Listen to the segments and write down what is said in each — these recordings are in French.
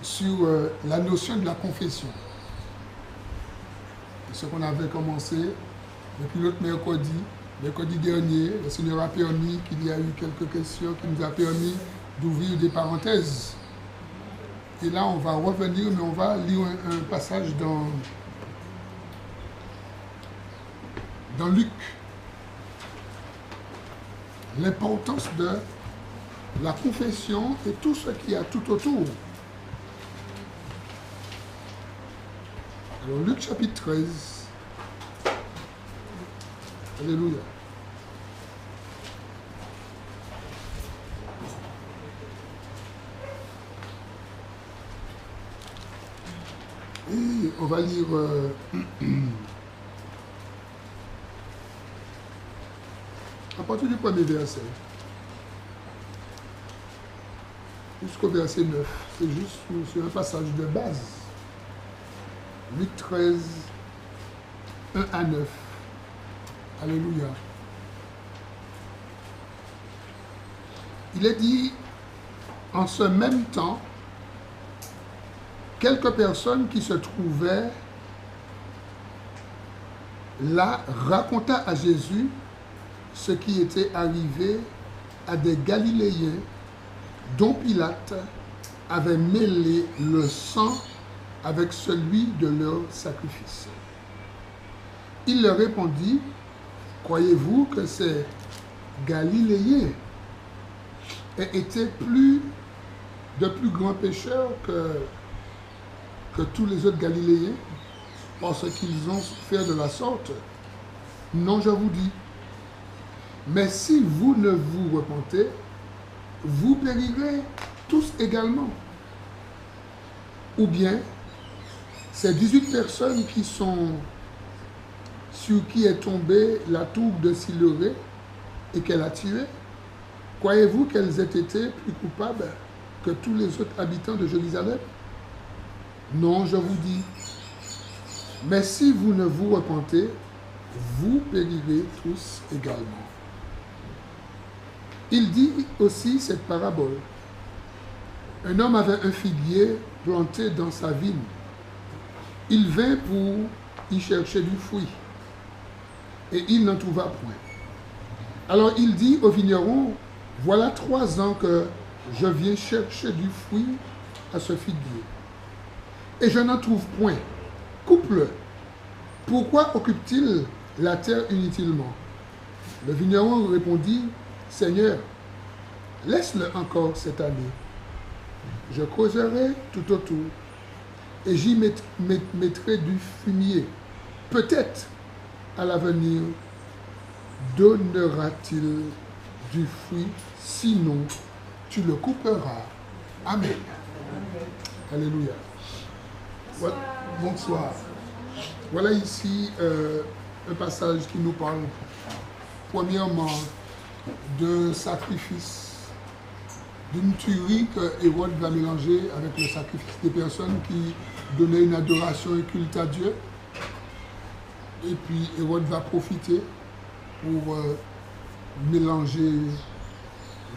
sur la notion de la confession. C'est ce qu'on avait commencé depuis l'autre mercredi dernier. Le Seigneur a permis qu'il y a eu quelques questions qui nous a permis d'ouvrir des parenthèses. Et là, on va revenir, mais on va lire un passage dans Luc. L'importance de la confession et tout ce qu'il y a tout autour. Alors, Luc chapitre 13. Alléluia. Et on va lire à partir du premier verset jusqu'au verset 9. C'est juste sur un passage de base. Luc 13, 1 à 9. Alléluia. Il est dit, en ce même temps, quelques personnes qui se trouvaient là raconta à Jésus ce qui était arrivé à des Galiléens dont Pilate avait mêlé le sang avec celui de leur sacrifice. Il leur répondit, « Croyez-vous que ces Galiléens aient été de plus grands pécheurs que tous les autres Galiléens, parce qu'ils ont fait de la sorte? Non, je vous dis. Mais si vous ne vous repentez, vous périrez tous également. Ou bien, ces 18 personnes sur qui est tombée la tour de Siloé et qu'elle a tuée, croyez-vous qu'elles aient été plus coupables que tous les autres habitants de Jérusalem? Non, je vous dis. Mais si vous ne vous repentez, vous périrez tous également. Il dit aussi cette parabole. Un homme avait un figuier planté dans sa vigne. Il vint pour y chercher du fruit, et il n'en trouva point. Alors il dit au vigneron, voilà 3 ans que je viens chercher du fruit à ce figuier, et je n'en trouve point. Coupe-le. Pourquoi occupe-t-il la terre inutilement? Le vigneron répondit, Seigneur, laisse-le encore cette année. Je creuserai tout autour, et j'y mettrai du fumier. Peut-être, à l'avenir, donnera-t-il du fruit, sinon tu le couperas. Amen. Alléluia. Bonsoir. Bonsoir. Voilà ici un passage qui nous parle, premièrement, d'un sacrifice, d'une tuerie que Hérode va mélanger avec le sacrifice des personnes qui donnaient une adoration et culte à Dieu. Et puis Hérode va profiter pour mélanger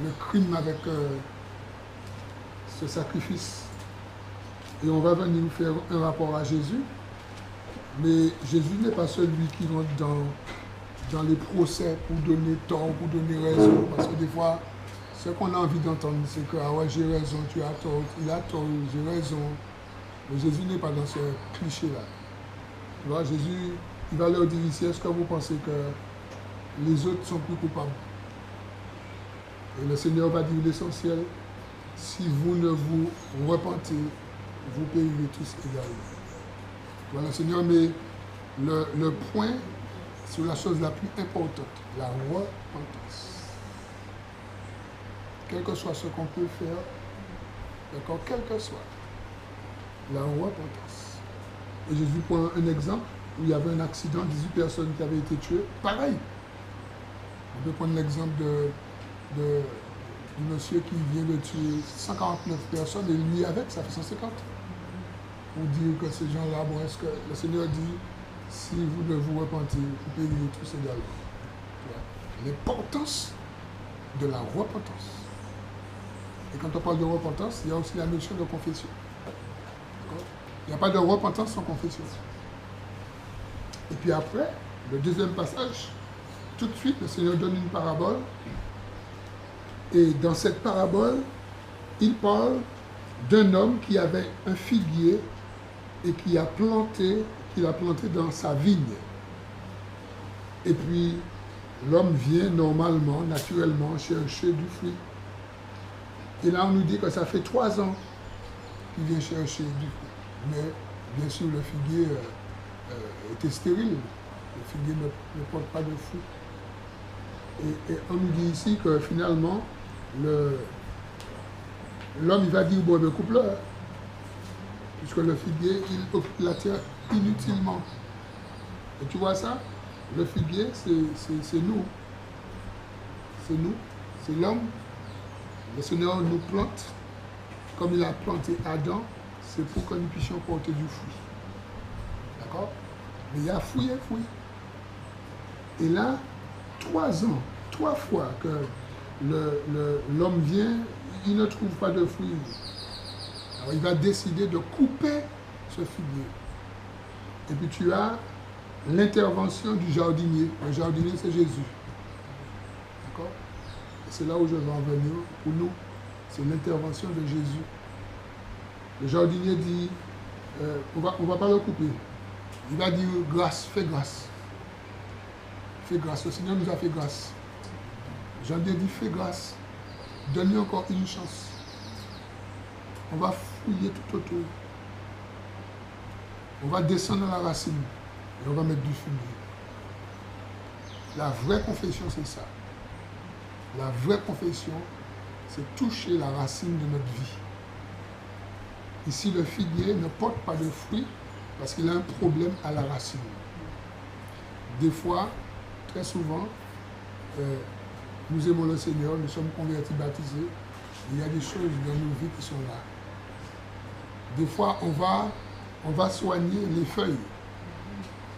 le crime avec ce sacrifice. Et on va venir faire un rapport à Jésus. Mais Jésus n'est pas celui qui rentre dans les procès pour donner tort, pour donner raison. Parce que des fois, ce qu'on a envie d'entendre, c'est que ah ouais, j'ai raison, tu as tort, il a tort, j'ai raison. Mais Jésus n'est pas dans ce cliché-là. Tu vois, Jésus, il va leur dire ici, est-ce que vous pensez que les autres sont plus coupables? Et le Seigneur va dire l'essentiel, si vous ne vous repentez, vous périrez tous également. Voilà, le Seigneur met le point sur la chose la plus importante, la repentance. Quel que soit ce qu'on peut faire, d'accord, quel que soit, la repentance. Et Jésus prend un exemple où il y avait un accident, 18 personnes qui avaient été tuées. Pareil. On peut prendre l'exemple du monsieur qui vient de tuer 149 personnes et lui avec, ça fait 150. Pour dire que ces gens-là, bon, est-ce que le Seigneur dit, si vous ne vous repentez, vous périrez tous également. L'importance de la repentance. Et quand on parle de repentance, il y a aussi la notion de confession. n'y a pas de repentance sans confession. Et puis après, le deuxième passage, tout de suite, le Seigneur donne une parabole. Et dans cette parabole, il parle d'un homme qui avait un figuier et qui l'a planté dans sa vigne. Et puis, l'homme vient normalement, naturellement, chercher du fruit. Et là, on nous dit que ça fait 3 ans qu'il vient chercher du fruit. Mais, bien sûr, le figuier était stérile. Le figuier ne porte pas de fruit. Et on nous dit ici que finalement, l'homme, il va dire, bon, ben, coupe-le. Puisque le figuier, il occupe la terre inutilement. Et tu vois ça? Le figuier, c'est nous. C'est nous. C'est l'homme. Le Seigneur nous plante. Comme il a planté Adam, c'est pour que nous puissions porter du fruit. D'accord? Mais il y a fruit et fruit. Et là, 3 ans, 3 fois que l'homme vient, il ne trouve pas de fruits. Alors il va décider de couper ce figuier. Et puis tu as l'intervention du jardinier. Le jardinier, c'est Jésus. D'accord? Et c'est là où je vais en venir pour nous. C'est l'intervention de Jésus. Le jardinier dit, on va pas le couper. Il va dire, grâce, fais grâce. Fais grâce. Le Seigneur nous a fait grâce. Jardinier dit, fais grâce. Donne-lui encore une chance. On va fouiller tout autour. On va descendre dans la racine et on va mettre du fumier. La vraie confession, c'est ça. La vraie confession, c'est toucher la racine de notre vie. Ici, le figuier ne porte pas de fruits parce qu'il a un problème à la racine. Des fois, très souvent, nous aimons le Seigneur, nous sommes convertis, baptisés. Il y a des choses dans nos vies qui sont là. Des fois, on va soigner les feuilles.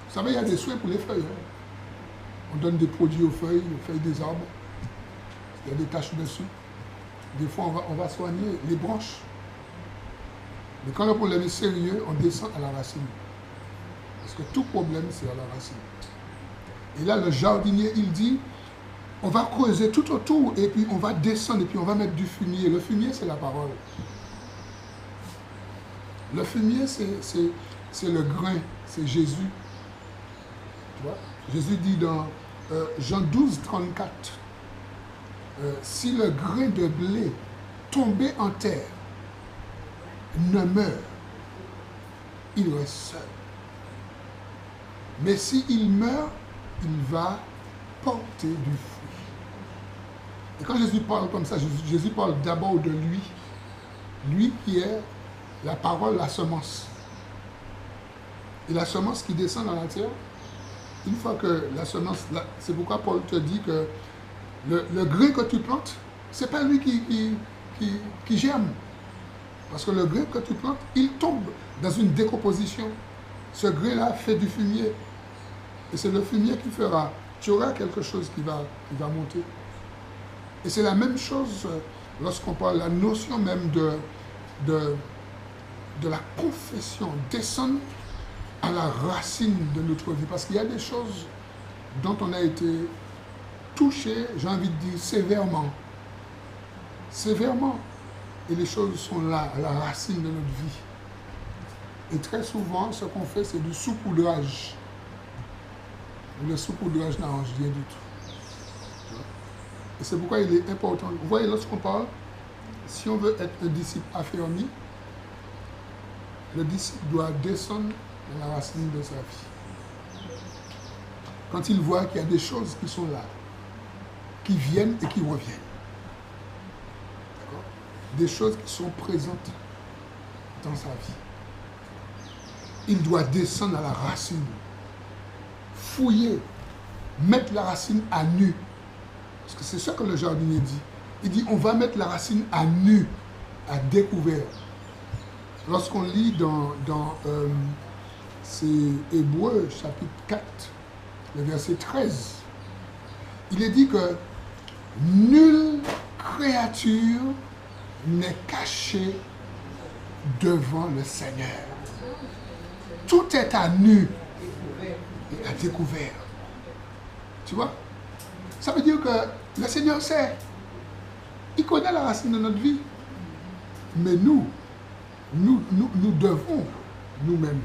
Vous savez, il y a des soins pour les feuilles. Hein? On donne des produits aux feuilles des arbres. Il y a des taches dessus. Des fois, on va soigner les branches. Mais quand le problème est sérieux, on descend à la racine. Parce que tout problème, c'est à la racine. Et là, le jardinier, il dit, on va creuser tout autour et puis on va descendre et puis on va mettre du fumier. Le fumier, c'est la parole. Le fumier, c'est le grain, c'est Jésus. Tu vois? Jésus dit dans Jean 12, 34, si le grain de blé tombé en terre ne meurt, il reste seul. Mais s'il meurt, il va porter du fruit. Et quand Jésus parle comme ça, Jésus parle d'abord de lui. Lui qui est la parole, la semence. Et la semence qui descend dans la terre, une fois que la semence, c'est pourquoi Paul te dit que le grain que tu plantes, ce n'est pas lui qui germe. Parce que le grain que tu plantes, il tombe dans une décomposition. Ce grain-là fait du fumier. Et c'est le fumier qui fera. Tu auras quelque chose qui va monter. Et c'est la même chose lorsqu'on parle de la notion même de la confession, descendre à la racine de notre vie. Parce qu'il y a des choses dont on a été touché, j'ai envie de dire, sévèrement. Sévèrement. Et les choses sont là, à la racine de notre vie. Et très souvent, ce qu'on fait, c'est du saupoudrage. Le saupoudrage n'arrange rien du tout. Et c'est pourquoi il est important. Vous voyez, lorsqu'on parle, si on veut être un disciple affermi, le disciple doit descendre dans la racine de sa vie. Quand il voit qu'il y a des choses qui sont là, qui viennent et qui reviennent. D'accord? Des choses qui sont présentes dans sa vie. Il doit descendre à la racine, fouiller, mettre la racine à nu. Parce que c'est ça que le jardinier dit. Il dit, on va mettre la racine à nu, à découvert. Lorsqu'on lit dans c'est Hébreux, chapitre 4, le verset 13, il est dit que nulle créature n'est cachée devant le Seigneur. Tout est à nu et à découvert. Tu vois? Ça veut dire que le Seigneur sait. Il connaît la racine de notre vie. Mais nous devons nous-mêmes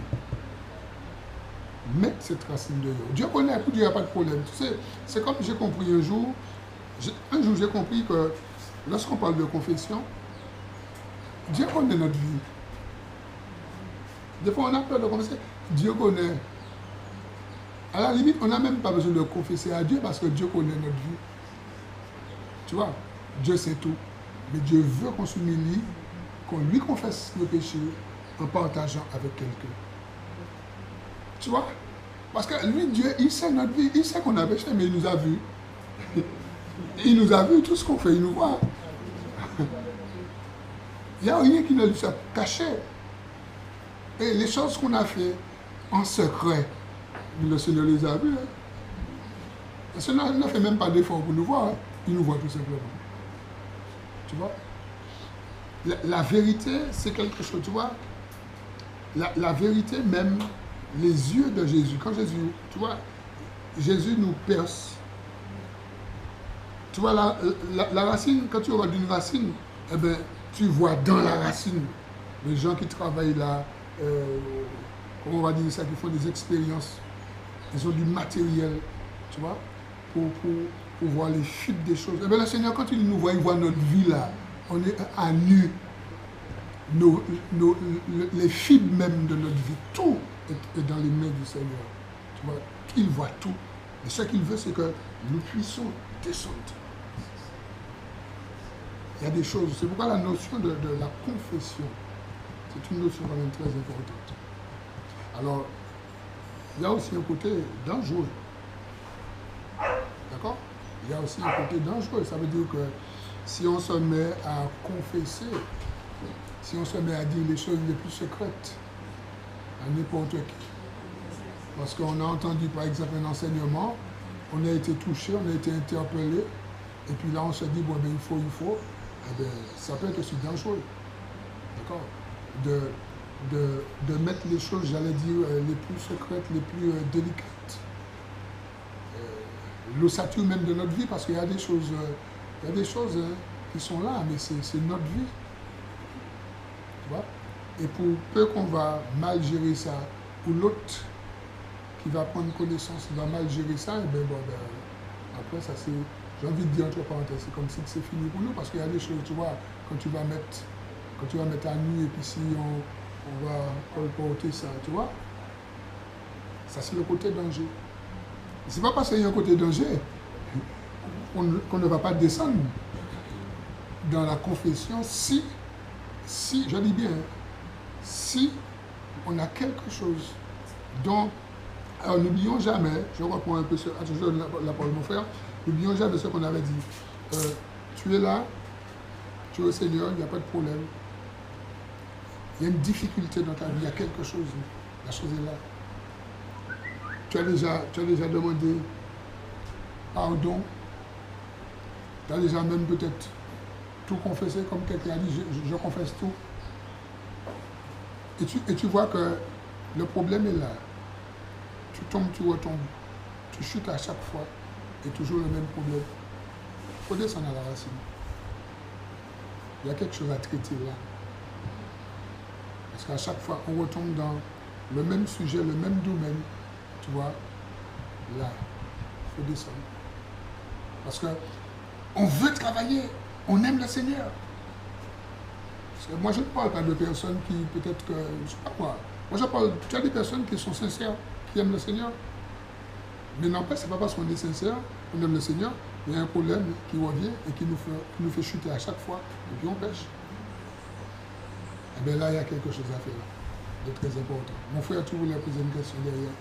mettre cette racine dehors. Dieu connaît, pour Dieu, il n'y a pas de problème. Tu sais, c'est comme j'ai compris un jour j'ai compris que lorsqu'on parle de confession, Dieu connaît notre vie. Des fois, on a peur de confesser. Dieu connaît. À la limite, on n'a même pas besoin de confesser à Dieu parce que Dieu connaît notre vie. Tu vois, Dieu sait tout. Mais Dieu veut qu'on s'humilie, qu'on lui confesse nos péchés en partageant avec quelqu'un. Tu vois? Parce que lui, Dieu, il sait notre vie, il sait qu'on a péché, mais il nous a vus. Il nous a vu, tout ce qu'on fait, il nous voit. Il n'y a rien qui ne lui soit caché. Et les choses qu'on a fait en secret, le Seigneur les a vues. Hein. Le Seigneur ne fait même pas d'effort pour nous voir. Hein. Il nous voit tout simplement. Tu vois? La vérité, c'est quelque chose, tu vois? La vérité, même les yeux de Jésus. Quand Jésus, tu vois, Jésus nous perce. Tu vois, la racine, quand tu regardes une racine, eh bien, tu vois dans la racine les gens qui travaillent là, comment on va dire ça, qui font des expériences, ils ont du matériel, tu vois, pour voir les fuites des choses. Eh bien, le Seigneur, quand il nous voit, il voit notre vie là. On est à nu. Les fibres même de notre vie, tout est dans les mains du Seigneur. Tu vois, il voit tout. Et ce qu'il veut, c'est que nous puissions descendre. Il y a des choses, c'est pourquoi la notion de la confession, c'est une notion quand même très importante. Alors, il y a aussi un côté dangereux. D'accord? Il y a aussi un côté dangereux. Ça veut dire que si on se met à confesser, si on se met à dire les choses les plus secrètes à n'importe qui, parce qu'on a entendu par exemple un enseignement, on a été touché, on a été interpellé, et puis là on se dit, bon ben il faut, eh bien, ça peut être aussi dangereux. D'accord? De mettre les choses, j'allais dire, les plus secrètes, les plus délicates. L'ossature même de notre vie, parce qu'il y a des choses, qui sont là, mais c'est notre vie. Tu vois? Et pour peu qu'on va mal gérer ça, ou l'autre qui va prendre connaissance, il va mal gérer ça, et bien, après, ça c'est, j'ai envie de dire entre parenthèses, c'est comme si c'est fini pour nous, parce qu'il y a des choses, tu vois, quand tu vas mettre à nu, et puis si on va colporter ça, tu vois, ça c'est le côté danger. C'est pas parce qu'il y a un côté danger qu'on ne va pas descendre dans la confession si, je dis bien, si on a quelque chose dont, alors n'oublions jamais, je reprends un peu la parole de mon frère, n'oublions jamais ce qu'on avait dit. Tu es là, tu es au Seigneur, il n'y a pas de problème. Il y a une difficulté dans ta vie, il y a quelque chose, la chose est là. Tu as déjà demandé pardon. Tu as déjà même peut-être tout confessé, comme quelqu'un a dit, je confesse tout. Et tu vois que le problème est là. Tu tombes, tu retombes. Tu chutes à chaque fois. Et toujours le même problème. Il faut descendre à la racine. Il y a quelque chose à traiter là. Parce qu'à chaque fois, on retombe dans le même sujet, le même domaine. Tu vois, là, il faut descendre. Parce qu'on veut travailler, on aime le Seigneur. Parce que moi, je ne parle pas de personnes qui, peut-être que, je ne sais pas quoi. Moi, je parle, tu as des personnes qui sont sincères, qui aiment le Seigneur. Mais n'empêche, ce n'est pas parce qu'on est sincère, qu'on aime le Seigneur, il y a un problème qui revient et qui nous fait chuter à chaque fois, et puis on pêche. Et bien là, il y a quelque chose à faire, de très important. Mon frère, tu voulais poser une question derrière.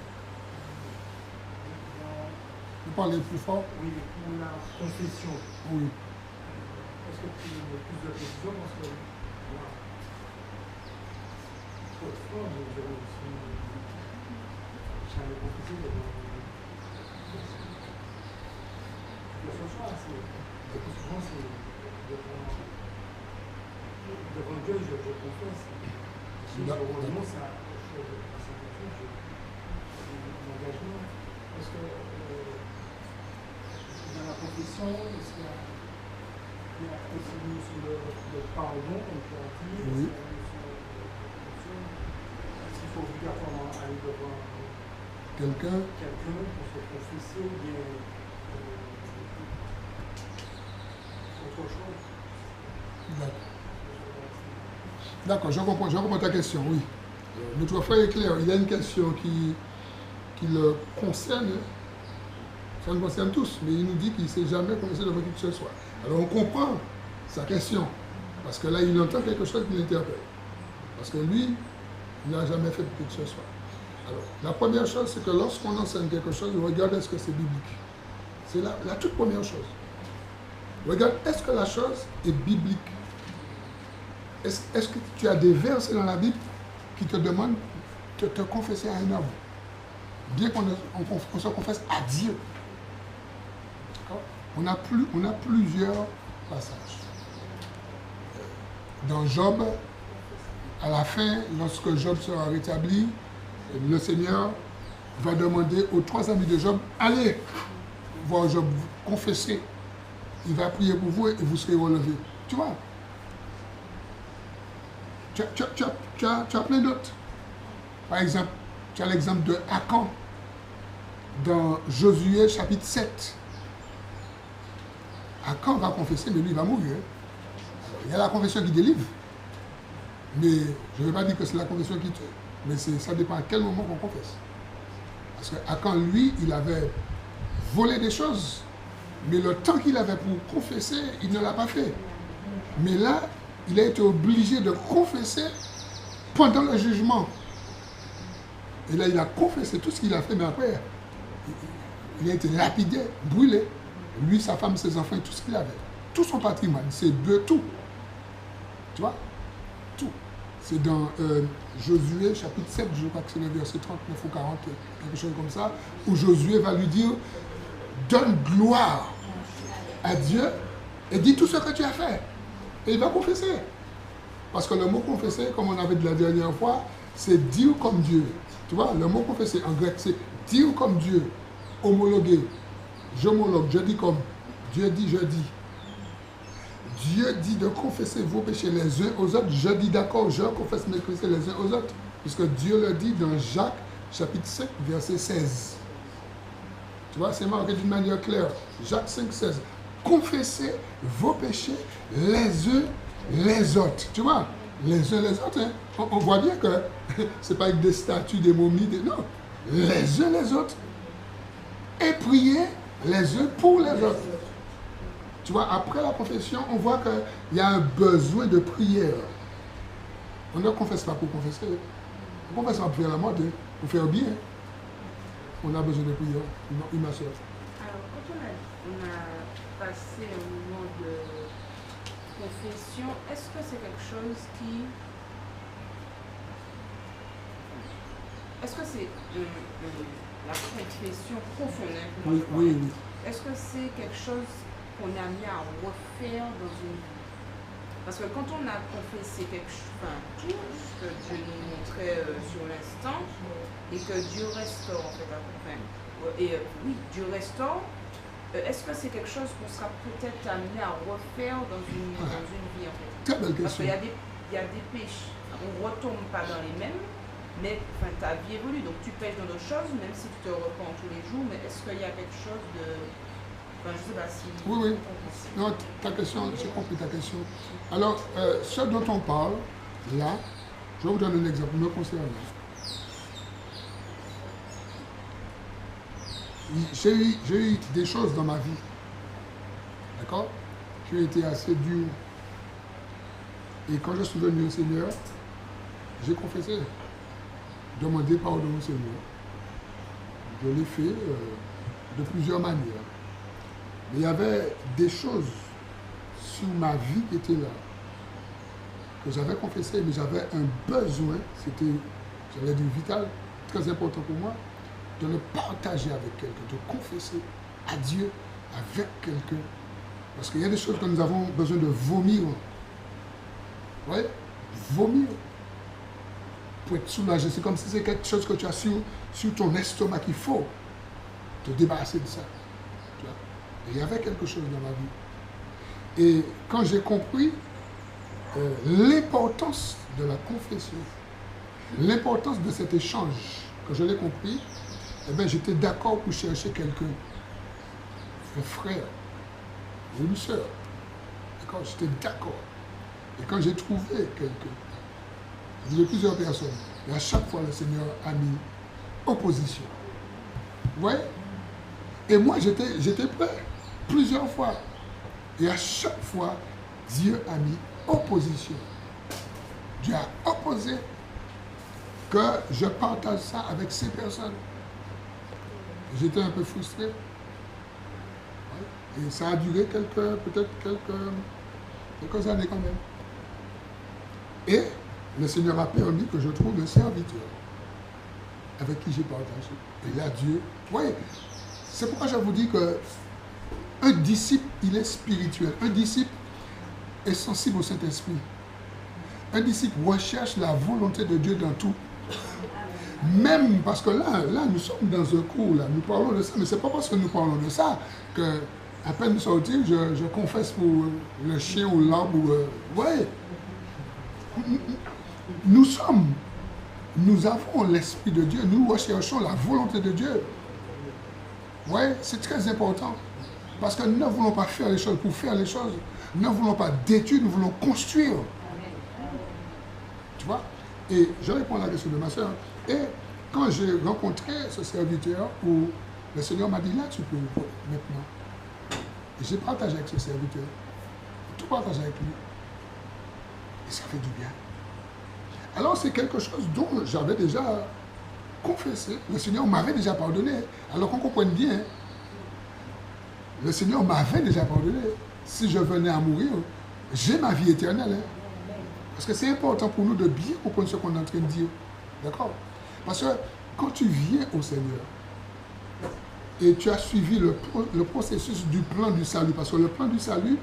Vous parlez plus fort? Oui, pour la confession. Oui. Est-ce que tu veux plus de précision? Parce que, voilà. Autrefois, j'avais confessé devant. Ce soir, souvent, c'est devant Dieu, je confesse. Si je renonce à que la sympathie, l'engagement, est-ce que dans la confession, est-ce qu'il y a aussi une notion de pardon, on peut dire, Oui. est-ce qu'il faut obligatoirement aller devant Quelqu'un, pour se confesser ou bien autre chose? d'accord, je comprends ta question, oui. Notre frère est clair, il y a une question qui le concerne, ça nous concerne tous, mais il nous dit qu'il ne s'est jamais confessé devant qui que ce soit. Alors on comprend sa question, parce que là il entend quelque chose qui l'interpelle. Parce que lui, il n'a jamais fait de qui que ce soit. Alors, la première chose, c'est que lorsqu'on enseigne quelque chose, on regarde est-ce que c'est biblique. C'est la toute première chose. Regarde, est-ce que la chose est biblique? Est-ce que tu as des versets dans la Bible qui te demandent de te confesser à un homme? Bien qu'on se confesse à Dieu. On a plusieurs passages. Dans Job, à la fin, lorsque Job sera rétabli, le Seigneur va demander aux 3 amis de Job, allez voir Job, confessez. Il va prier pour vous et vous serez relevés. Tu vois? Tu as plein d'autres. Par exemple, tu as l'exemple de Akan dans Josué chapitre 7. Akan va confesser, mais lui il va mourir. Alors, il y a la confession qui délivre. Mais je ne vais pas dire que c'est la confession qui tue. Mais ça dépend à quel moment qu'on confesse. Parce qu'Akan, lui, il avait volé des choses. Mais le temps qu'il avait pour confesser, il ne l'a pas fait. Mais là, il a été obligé de confesser pendant le jugement. Et là, il a confessé tout ce qu'il a fait, mais après, il a été lapidé, brûlé. Lui, sa femme, ses enfants, tout ce qu'il avait. Tout son patrimoine, ses bœufs, tout. Tu vois? Tout. C'est dans Josué, chapitre 7, je crois que c'est le verset 39 ou 40, quelque chose comme ça, où Josué va lui dire, donne gloire à Dieu et dis tout ce que tu as fait. Et il va confesser. Parce que le mot confesser, comme on avait dit la dernière fois, c'est dire comme Dieu. Tu vois, le mot confesser en grec, c'est dire comme Dieu, homologuer. J'homologue, je dis comme, Dieu dit, je dis. Dieu dit de confesser vos péchés les uns aux autres. Je dis d'accord, je confesse mes péchés les uns aux autres. Puisque Dieu le dit dans Jacques, chapitre 5, verset 16. Tu vois, c'est marqué d'une manière claire. Jacques 5, 16. Confessez vos péchés les uns les autres. Tu vois, les uns les autres. Hein? On voit bien que c'est pas avec des statues, des momies, non. Les uns les autres. Et priez les uns pour les autres. Tu vois, après la confession, on voit qu'il y a un besoin de prière. On ne confesse pas pour confesser. On confesse pas pour faire la mode, hein, pour faire bien. On a besoin de prière. Non, ma soeur. Alors, quand on a passé un moment de confession, est-ce que c'est quelque chose qui... Est-ce que c'est la confession profonde? Oui, oui, oui. Est-ce que c'est quelque chose qu'on a mis à refaire dans une vie? Parce que quand on a confessé quelque chose, enfin, tout ce que Dieu nous montrait sur l'instant, et que Dieu restaure en fait après. Et oui, Dieu restaure. Est-ce que c'est quelque chose qu'on sera peut-être amené à refaire dans une vie en fait? Très belle Parce question. qu'il y a des péchés, on ne retombe pas dans les mêmes, mais enfin, ta vie évolue, donc tu pêches dans d'autres choses, même si tu te repens tous les jours, mais est-ce qu'il y a quelque chose de... Enfin, je ne sais pas si... Oui, oui. Non, ta question, j'ai compris ta question. Alors, ce dont on parle, là, je vais vous donner un exemple me concernant. J'ai eu des choses dans ma vie, d'accord, qui ont été assez dures. Et quand je suis venu au Seigneur, j'ai confessé, demandé pardon au Seigneur. Je l'ai fait de plusieurs manières. Mais il y avait des choses sur ma vie qui étaient là, que j'avais confessé, mais j'avais un besoin, c'était, j'allais dire vital, très important pour moi, de le partager avec quelqu'un, de confesser à Dieu avec quelqu'un. Parce qu'il y a des choses que nous avons besoin de vomir. Oui, vomir. pour être soulagé. C'est comme si c'est quelque chose que tu as sur ton estomac qu'il faut te débarrasser de ça. Tu vois? Et il y avait quelque chose dans ma vie. Et quand j'ai compris l'importance de la confession, l'importance de cet échange, que je l'ai compris, eh bien, j'étais d'accord pour chercher quelqu'un, un frère ou une soeur. D'accord? J'étais d'accord. Et quand j'ai trouvé quelqu'un, j'ai dit plusieurs personnes, et à chaque fois, le Seigneur a mis opposition. Vous voyez? Et moi, j'étais prêt plusieurs fois. Et à chaque fois, Dieu a mis opposition. Dieu a opposé que je partage ça avec ces personnes. J'étais un peu frustré. Et ça a duré peut-être quelques années quand même. Et le Seigneur a permis que je trouve un serviteur avec qui j'ai partagé. Et là, Dieu... Vous voyez, c'est pourquoi je vous dis que un disciple, il est spirituel. Un disciple est sensible au Saint-Esprit. Un disciple recherche la volonté de Dieu dans tout. Même parce que là, nous sommes dans un cours, là, nous parlons de ça, mais ce n'est pas parce que nous parlons de ça que, à peine de sortir, je confesse pour le chien ou l'arbre. Vous voyez, nous avons l'Esprit de Dieu, nous recherchons la volonté de Dieu. Vous voyez, c'est très important. Parce que nous ne voulons pas faire les choses pour faire les choses. Nous ne voulons pas détruire, nous voulons construire. Tu vois? Et je réponds à la question de ma soeur. Et quand j'ai rencontré ce serviteur, où le Seigneur m'a dit, là, tu peux maintenant. Et j'ai partagé avec ce serviteur. Tout partagé avec lui. Et ça fait du bien. Alors, c'est quelque chose dont j'avais déjà confessé. Le Seigneur m'avait déjà pardonné. Alors qu'on comprenne bien, le Seigneur m'avait déjà pardonné. Si je venais à mourir, j'ai ma vie éternelle. Hein. Parce que c'est important pour nous de bien comprendre ce qu'on est en train de dire. D'accord? Parce que quand tu viens au Seigneur et tu as suivi le processus du plan du salut, parce que le plan du salut,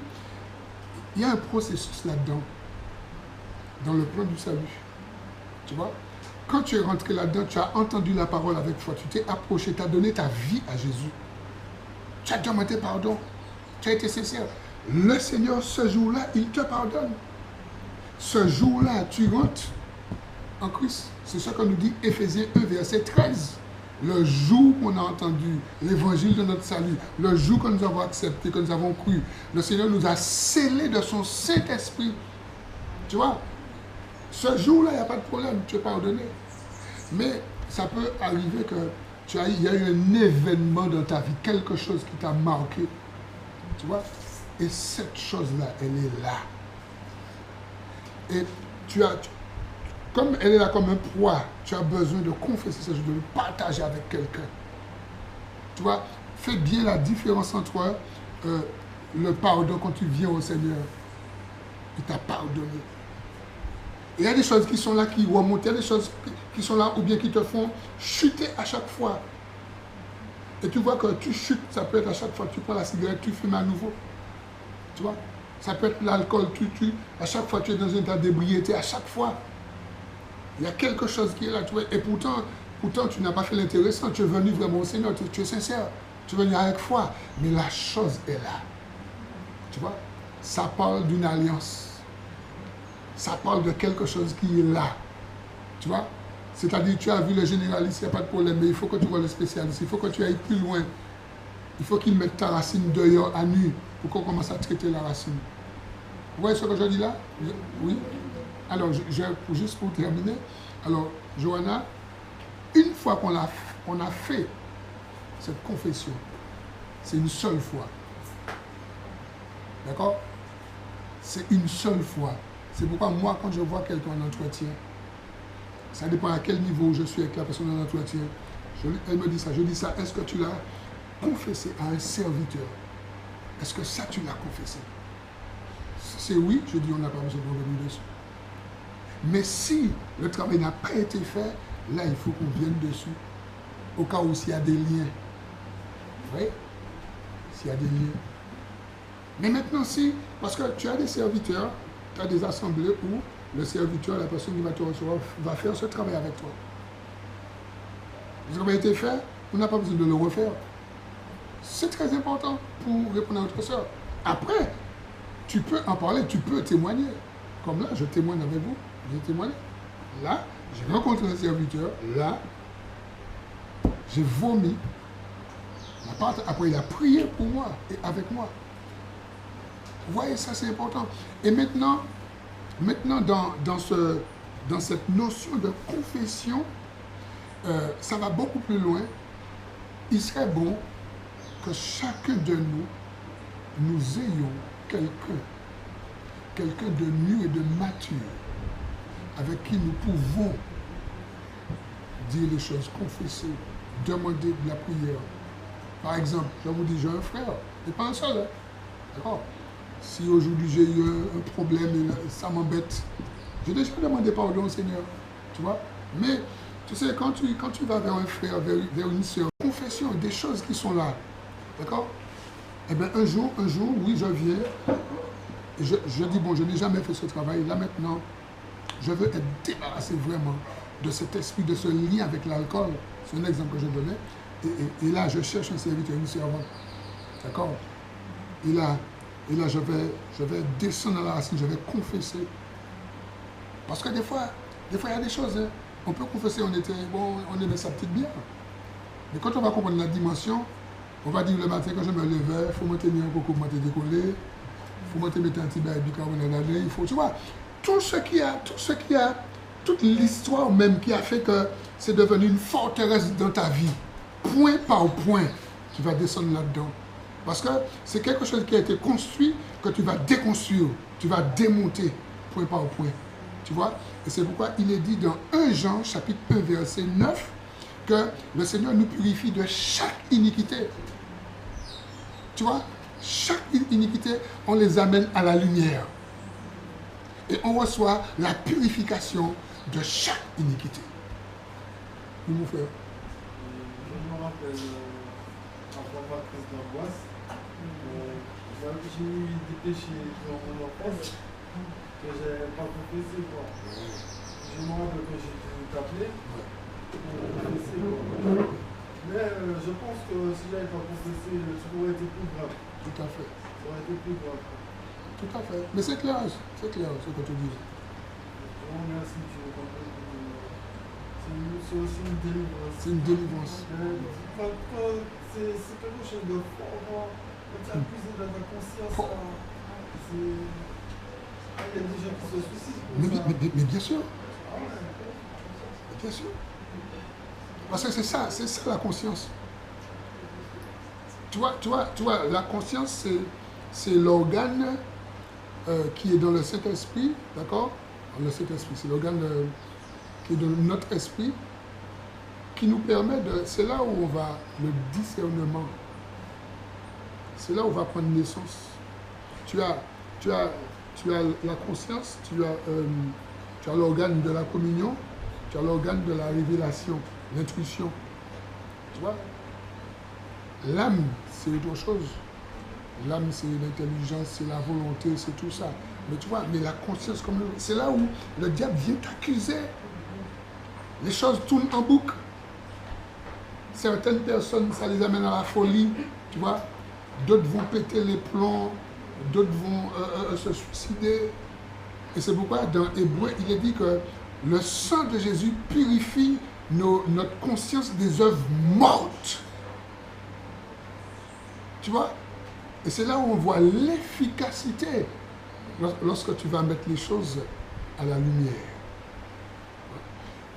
il y a un processus là-dedans, dans le plan du salut. Tu vois? Quand tu es rentré là-dedans, tu as entendu la parole avec foi, tu t'es approché, tu as donné ta vie à Jésus. Tu as demandé pardon, tu as été sincère. Le Seigneur, ce jour-là, il te pardonne. Ce jour-là, tu rentres en Christ. C'est ce que nous dit Éphésiens 1, verset 13. Le jour qu'on a entendu l'évangile de notre salut, le jour que nous avons accepté, que nous avons cru, le Seigneur nous a scellés de son Saint-Esprit. Tu vois? Ce jour-là, il n'y a pas de problème, tu es pardonné. Mais ça peut arriver que il y a eu un événement dans ta vie, quelque chose qui t'a marqué. Tu vois? Et cette chose-là, elle est là. Et comme elle est là comme un poids, tu as besoin de confesser ce jour, de le partager avec quelqu'un. Tu vois? Fais bien la différence entre le pardon quand tu viens au Seigneur. Il t'a pardonné. Il y a des choses qui sont là, qui remontent, il y a des choses qui sont là ou bien qui te font chuter à chaque fois. Et tu vois que tu chutes, ça peut être à chaque fois que tu prends la cigarette, tu fumes à nouveau. Tu vois? Ça peut être l'alcool, à chaque fois tu es dans un état d'ébriété, à chaque fois. Il y a quelque chose qui est là, tu vois. Et pourtant tu n'as pas fait l'intéressant, tu es venu vraiment au Seigneur, tu es sincère, tu es venu avec foi. Mais la chose est là. Tu vois? Ça parle d'une alliance. Ça parle de quelque chose qui est là. Tu vois? C'est-à-dire, tu as vu le généraliste, il n'y a pas de problème, mais il faut que tu vois le spécialiste, il faut que tu ailles plus loin. Il faut qu'il mette ta racine dehors à nu pour qu'on commence à traiter la racine. Vous voyez ce que je dis là? Oui? Alors, juste pour terminer, alors, Johanna, une fois qu'on a fait cette confession, c'est une seule fois. D'accord? C'est une seule fois. C'est pourquoi moi, quand je vois quelqu'un en entretien, ça dépend à quel niveau je suis avec la personne en entretien, elle me dit ça, je dis ça, est-ce que tu l'as confessé à un serviteur? Est-ce que ça, tu l'as confessé? Si c'est oui, je dis, on n'a pas besoin de revenir dessus. Mais si le travail n'a pas été fait, là, il faut qu'on vienne dessus, au cas où s'il y a des liens. Vous voyez? S'il y a des liens. Mais maintenant, si, parce que tu as des serviteurs, tu as des assemblées où le serviteur, la personne qui va te recevoir, va faire ce travail avec toi. Le travail a été fait, on n'a pas besoin de le refaire. C'est très important pour répondre à notre soeur. Après, tu peux en parler, tu peux témoigner. Comme là, je témoigne avec vous, j'ai témoigné. Là, j'ai rencontré un serviteur, là, j'ai vomi. Après, il a prié pour moi et avec moi. Vous voyez, ça c'est important. Et maintenant dans cette notion de confession, ça va beaucoup plus loin. Il serait bon que chacun de nous ayons quelqu'un de mûr et de mature, avec qui nous pouvons dire les choses, confesser, demander de la prière. Par exemple, je vous dis, j'ai un frère, et pas un seul, hein? D'accord? Si aujourd'hui j'ai eu un problème et ça m'embête, j'ai déjà demandé pardon au Seigneur, tu vois? Mais, tu sais, quand tu vas vers un frère, vers une sœur, confession, des choses qui sont là, d'accord? Eh bien, un jour, oui, je viens, et je dis, bon, je n'ai jamais fait ce travail, là maintenant, je veux être débarrassé vraiment de cet esprit, de ce lien avec l'alcool. C'est un exemple que je donnais. Et là, je cherche un serviteur, une servante. D'accord? Et là, je vais descendre à la racine, je vais confesser. Parce que des fois, il y a des choses, hein. On peut confesser, on aimait sa petite bière. Mais quand on va comprendre la dimension, on va dire le matin, quand je me levais, il faut me tenir un coco pour me décoller, il faut me mettre un petit bicarbonate, il faut, tu vois, toute l'histoire même qui a fait que c'est devenu une forteresse dans ta vie, point par point, tu vas descendre là-dedans. Parce que c'est quelque chose qui a été construit que tu vas déconstruire, tu vas démonter point par point. Tu vois? Et c'est pourquoi il est dit dans 1 Jean, chapitre 1, verset 9, que le Seigneur nous purifie de chaque iniquité. Tu vois? Chaque iniquité, on les amène à la lumière. Et on reçoit la purification de chaque iniquité. Oui, mon frère. Je me rappelle, avant ma crise d'angoisse, j'ai eu des péchés dans mon enfance que je n'avais pas confessé. Je me rappelle que j'ai dû t'appeler pour confesser. Mais je pense que si je n'avais pas confessé, ça aurait été plus grave. Tout à fait. Ça aurait été plus grave. Tout à fait. Mais c'est clair ce que tu dis. Je vous remercie, tu veux comprendre. C'est aussi une délivrance. C'est une délivrance. C'est quelque chose de fort. Quand tu as puisé dans ta conscience, il y a des gens qui se suicident. Mais bien sûr. Ah ouais. Bien sûr. Parce que c'est ça la conscience. Tu vois, la conscience, c'est l'organe qui est dans le Saint-Esprit, d'accord? Le Saint-Esprit, c'est l'organe qui est dans notre esprit, qui nous permet de... C'est là où on va, le discernement, c'est là où on va prendre naissance. Tu as la conscience, tu as l'organe de la communion, tu as l'organe de la révélation, l'intuition. Tu vois? L'âme, c'est autre chose. L'âme, c'est l'intelligence, c'est la volonté, c'est tout ça. Mais tu vois, mais la conscience, c'est là où le diable vient t'accuser. Les choses tournent en boucle. Certaines personnes, ça les amène à la folie, tu vois. D'autres vont péter les plombs, d'autres vont se suicider. Et c'est pourquoi dans Hébreu, il est dit que le sang de Jésus purifie notre conscience des œuvres mortes. Tu vois? Et c'est là où on voit l'efficacité lorsque tu vas mettre les choses à la lumière.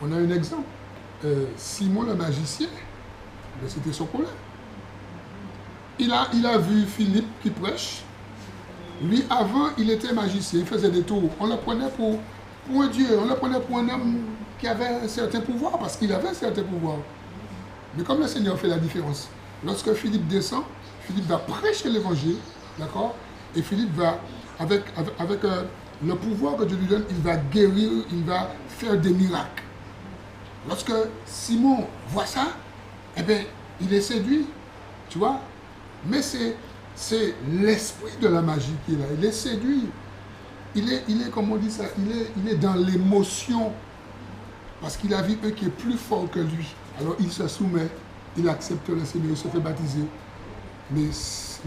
On a un exemple. Simon le magicien, c'était son problème. Il a vu Philippe qui prêche. Lui, avant, il était magicien, il faisait des tours. On le prenait pour un dieu, on le prenait pour un homme qui avait un certain pouvoir, parce qu'il avait un certain pouvoir. Mais comme le Seigneur fait la différence, lorsque Philippe descend, Philippe va prêcher l'évangile, d'accord? Et Philippe va, avec le pouvoir que Dieu lui donne, il va guérir, il va faire des miracles. Lorsque Simon voit ça, eh bien, il est séduit, tu vois? Mais c'est l'esprit de la magie qui est là, il est séduit. comme on dit ça, il est dans l'émotion. Parce qu'il a vu un qui est plus fort que lui. Alors il se soumet, il accepte le Seigneur, il se fait baptiser. Mais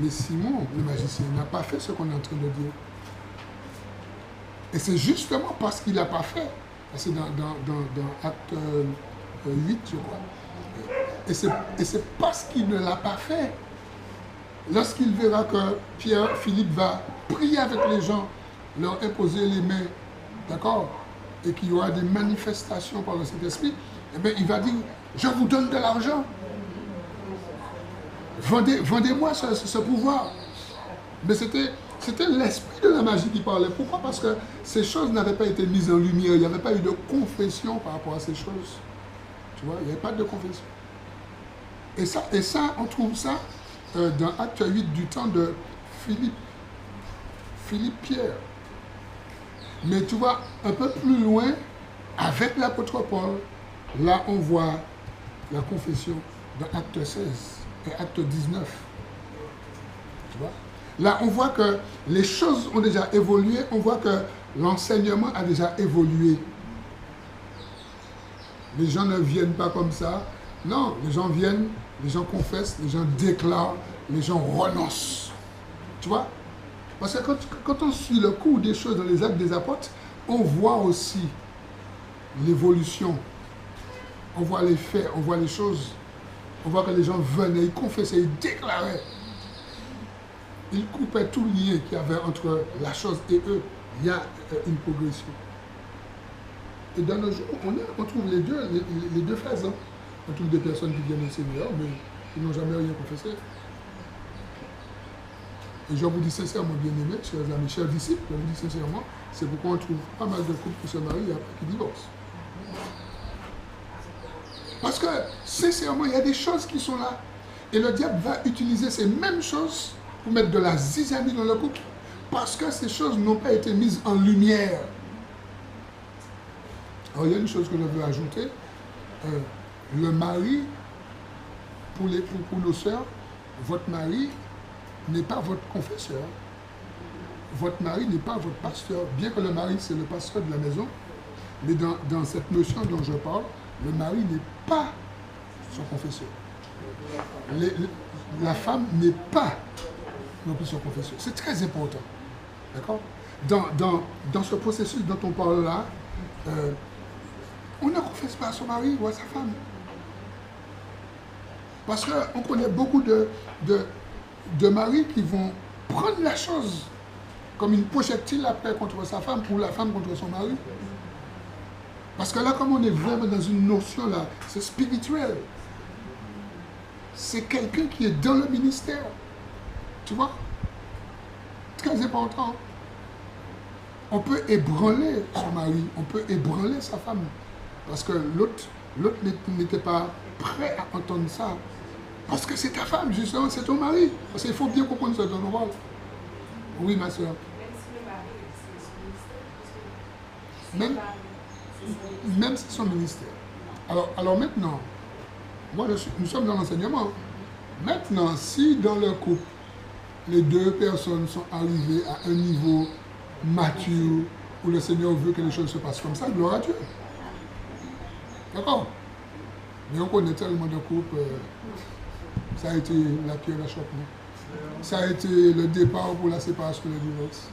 Simon, le magicien, n'a pas fait ce qu'on est en train de dire. Et c'est justement parce qu'il n'a pas fait. C'est dans Acte 8, je crois. Et c'est parce qu'il ne l'a pas fait. Lorsqu'il verra que Philippe va prier avec les gens, leur imposer les mains, d'accord, et qu'il y aura des manifestations par le Saint-Esprit, eh bien, il va dire, je vous donne de l'argent. Vendez-moi ce pouvoir. Mais c'était l'esprit de la magie qui parlait. Pourquoi? Parce que ces choses n'avaient pas été mises en lumière. Il n'y avait pas eu de confession par rapport à ces choses. Tu vois, il n'y avait pas de confession. Et ça, on trouve ça dans Acte 8 du temps de Philippe Pierre. Mais tu vois, un peu plus loin, avec l'apôtre Paul, là on voit la confession dans Acte 16 et Acte 19. Tu vois? Là on voit que les choses ont déjà évolué, on voit que l'enseignement a déjà évolué. Les gens ne viennent pas comme ça. Non, les gens viennent, les gens confessent, les gens déclarent, les gens renoncent. Tu vois? Parce que quand on suit le cours des choses dans les actes des apôtres, on voit aussi l'évolution. On voit les faits, on voit les choses. On voit que les gens venaient, ils confessaient, ils déclaraient. Ils coupaient tout lien qu'il y avait entre la chose et eux. Il y a une progression. Et dans nos jours, on trouve les deux phases. Hein. On trouve des personnes qui viennent au Seigneur, mais qui n'ont jamais rien confessé. Et je vous dis sincèrement, bien-aimés, chers amis, chers disciples, je vous dis sincèrement, c'est pourquoi on trouve pas mal de couples qui se marient et après qui divorcent. Parce que, sincèrement, il y a des choses qui sont là. Et le diable va utiliser ces mêmes choses pour mettre de la zizanie dans le couple. Parce que ces choses n'ont pas été mises en lumière. Alors, il y a une chose que je veux ajouter. Le mari, pour nos sœurs, votre mari n'est pas votre confesseur. Votre mari n'est pas votre pasteur. Bien que le mari, c'est le pasteur de la maison, mais dans cette notion dont je parle, le mari n'est pas son confesseur. La femme n'est pas non plus son confesseur. C'est très important. D'accord? Dans ce processus dont on parle là, on ne confesse pas à son mari ou à sa femme. Parce qu'on connaît beaucoup de maris qui vont prendre la chose comme une projectile après contre sa femme ou la femme contre son mari. Parce que là, comme on est vraiment dans une notion là, c'est spirituel. C'est quelqu'un qui est dans le ministère. Tu vois? Très important. On peut ébranler son mari, on peut ébranler sa femme. Parce que l'autre n'était pas prêt à entendre ça. Parce que c'est ta femme, justement, c'est ton mari. Parce qu'il faut bien comprendre ça dans le rôle. Oui, ma soeur. Même c'est son ministère. Alors maintenant, nous sommes dans l'enseignement. Maintenant, si dans leur couple, les deux personnes sont arrivées à un niveau mature, où le Seigneur veut que les choses se passent comme ça, gloire à Dieu. D'accord? Mais on connaît tellement de couples, ça a été la pierre d'achoppement. Ça a été le départ pour la séparation et le divorce.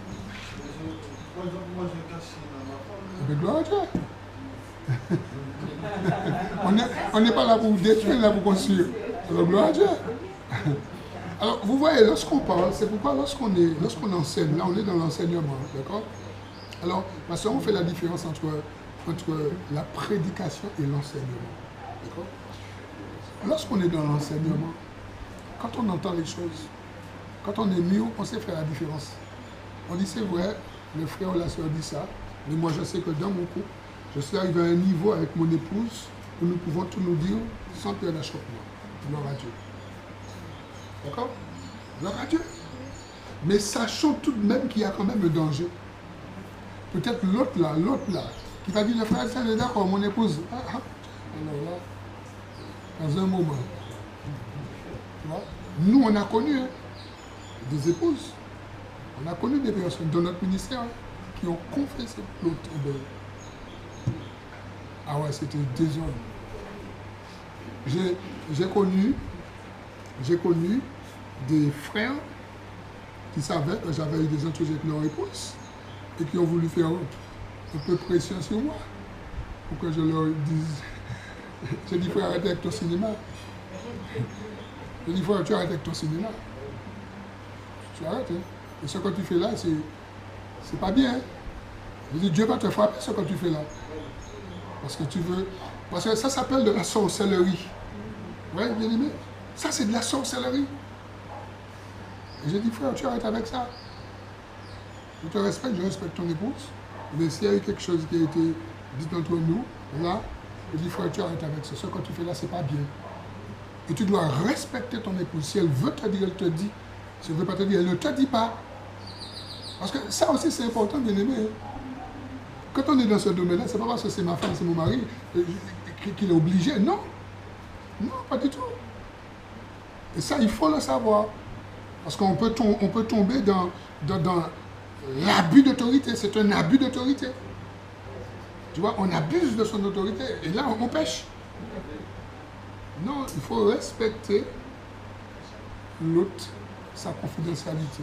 Moi, je cache dans ma femme. Mais gloire à Dieu. On n'est pas là pour détruire, là pour construire. Alors, gloire à Dieu. Alors, vous voyez, lorsqu'on parle, c'est pourquoi lorsqu'on enseigne, là on est dans l'enseignement, d'accord? Alors, parce qu'on fait la différence entre la prédication et l'enseignement, d'accord? Lorsqu'on est dans l'enseignement, quand on entend les choses, quand on est mûr, on sait faire la différence. On dit c'est vrai, le frère ou la soeur dit ça, mais moi je sais que dans mon couple, je suis arrivé à un niveau avec mon épouse où nous pouvons tout nous dire sans peur d'achoppement. Gloire à Dieu. D'accord? Gloire à Dieu. Mais sachons tout de même qu'il y a quand même un danger. Peut-être l'autre là, qui va dire le frère, ça est d'accord, mon épouse. Alors là, dans un moment. Tu vois? Nous, on a connu des épouses. On a connu des personnes dans notre ministère qui ont confessé l'autre. Eh ben, ah ouais, c'était désolant. J'ai connu des frères qui savaient que j'avais eu des entretiens avec leur épouse et qui ont voulu faire un peu de pression sur moi pour que je leur dise. J'ai dit, frère, arrête avec ton cinéma. J'ai dit, frère, tu arrêtes avec ton cinéma. Tu arrêtes, hein. Et ce que tu fais là, c'est pas bien. Hein. J'ai dit, Dieu va te frapper ce que tu fais là. Parce que tu veux. Parce que ça s'appelle de la sorcellerie. Oui, bien aimé. Ça, c'est de la sorcellerie. Et j'ai dit, frère, tu arrêtes avec ça. Je te respecte, je respecte ton épouse. Mais s'il y a eu quelque chose qui a été dit entre nous, là, je dis, frère, tu arrêtes avec ça. Ce que tu fais là, c'est pas bien. Et tu dois respecter ton épouse. Si elle veut te dire, elle te dit. Si elle ne veut pas te dire, elle ne te dit pas. Parce que ça aussi, c'est important, bien aimé. Quand on est dans ce domaine-là, c'est pas parce que c'est ma femme, c'est mon mari, qu'il est obligé. Non. Non, pas du tout. Et ça, il faut le savoir. Parce qu'on peut tomber dans l'abus d'autorité. C'est un abus d'autorité. Tu vois, on abuse de son autorité. Et là, on pêche. Non, il faut respecter l'autre, sa confidentialité.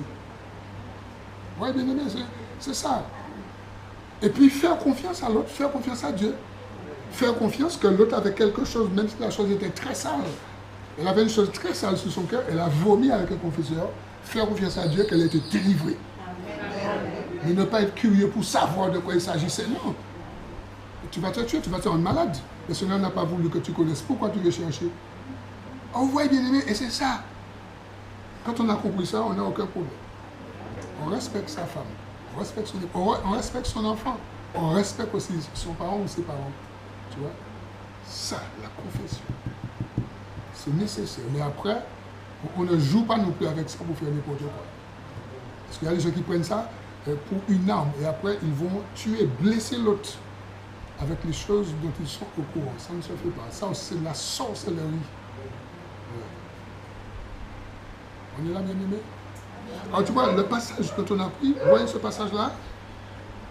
Oui, bien aimé, c'est ça. Et puis faire confiance à l'autre, faire confiance à Dieu. Faire confiance que l'autre avait quelque chose, même si la chose était très sale. Elle avait une chose très sale sur son cœur, elle a vomi avec un confesseur. Faire confiance à Dieu qu'elle a été délivrée. Mais ne pas être curieux pour savoir de quoi il s'agissait, non. Tu vas te tuer, tu vas te rendre malade. Le Seigneur n'a pas voulu que tu connaisses. Pourquoi tu veux chercher? Oh, oui, bien aimé, et c'est ça. Quand on a compris ça, on n'a aucun problème. On respecte sa femme, on respecte on respecte son enfant, on respecte aussi son parent ou ses parents. Tu vois? Ça, la confession, c'est nécessaire. Mais après, on ne joue pas non plus avec ça pour faire n'importe quoi. Parce qu'il y a des gens qui prennent ça pour une arme et après, ils vont tuer, blesser l'autre avec les choses dont ils sont au courant. Ça ne se fait pas. Ça, c'est de la sorcellerie. Ouais. On est là, bien aimé? Alors tu vois, le passage que tu as pris, vous voyez ce passage-là?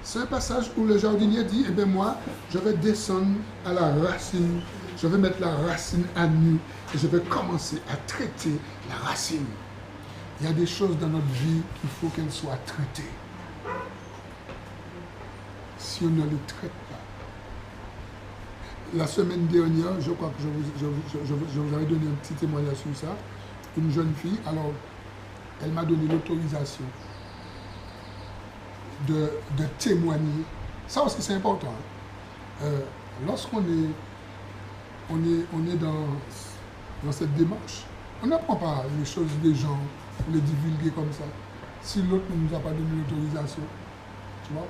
C'est un passage où le jardinier dit, eh bien moi, je vais descendre à la racine, je vais mettre la racine à nu et je vais commencer à traiter la racine. Il y a des choses dans notre vie qu'il faut qu'elles soient traitées. Si on ne les traite pas. La semaine dernière, je crois que je vous avais donné un petit témoignage sur ça. Une jeune fille, alors, elle m'a donné l'autorisation de témoigner. Ça aussi, c'est important. Hein. Lorsqu'on est dans cette démarche, on n'apprend pas les choses des gens, les divulguer comme ça. Si l'autre ne nous a pas donné l'autorisation, tu vois.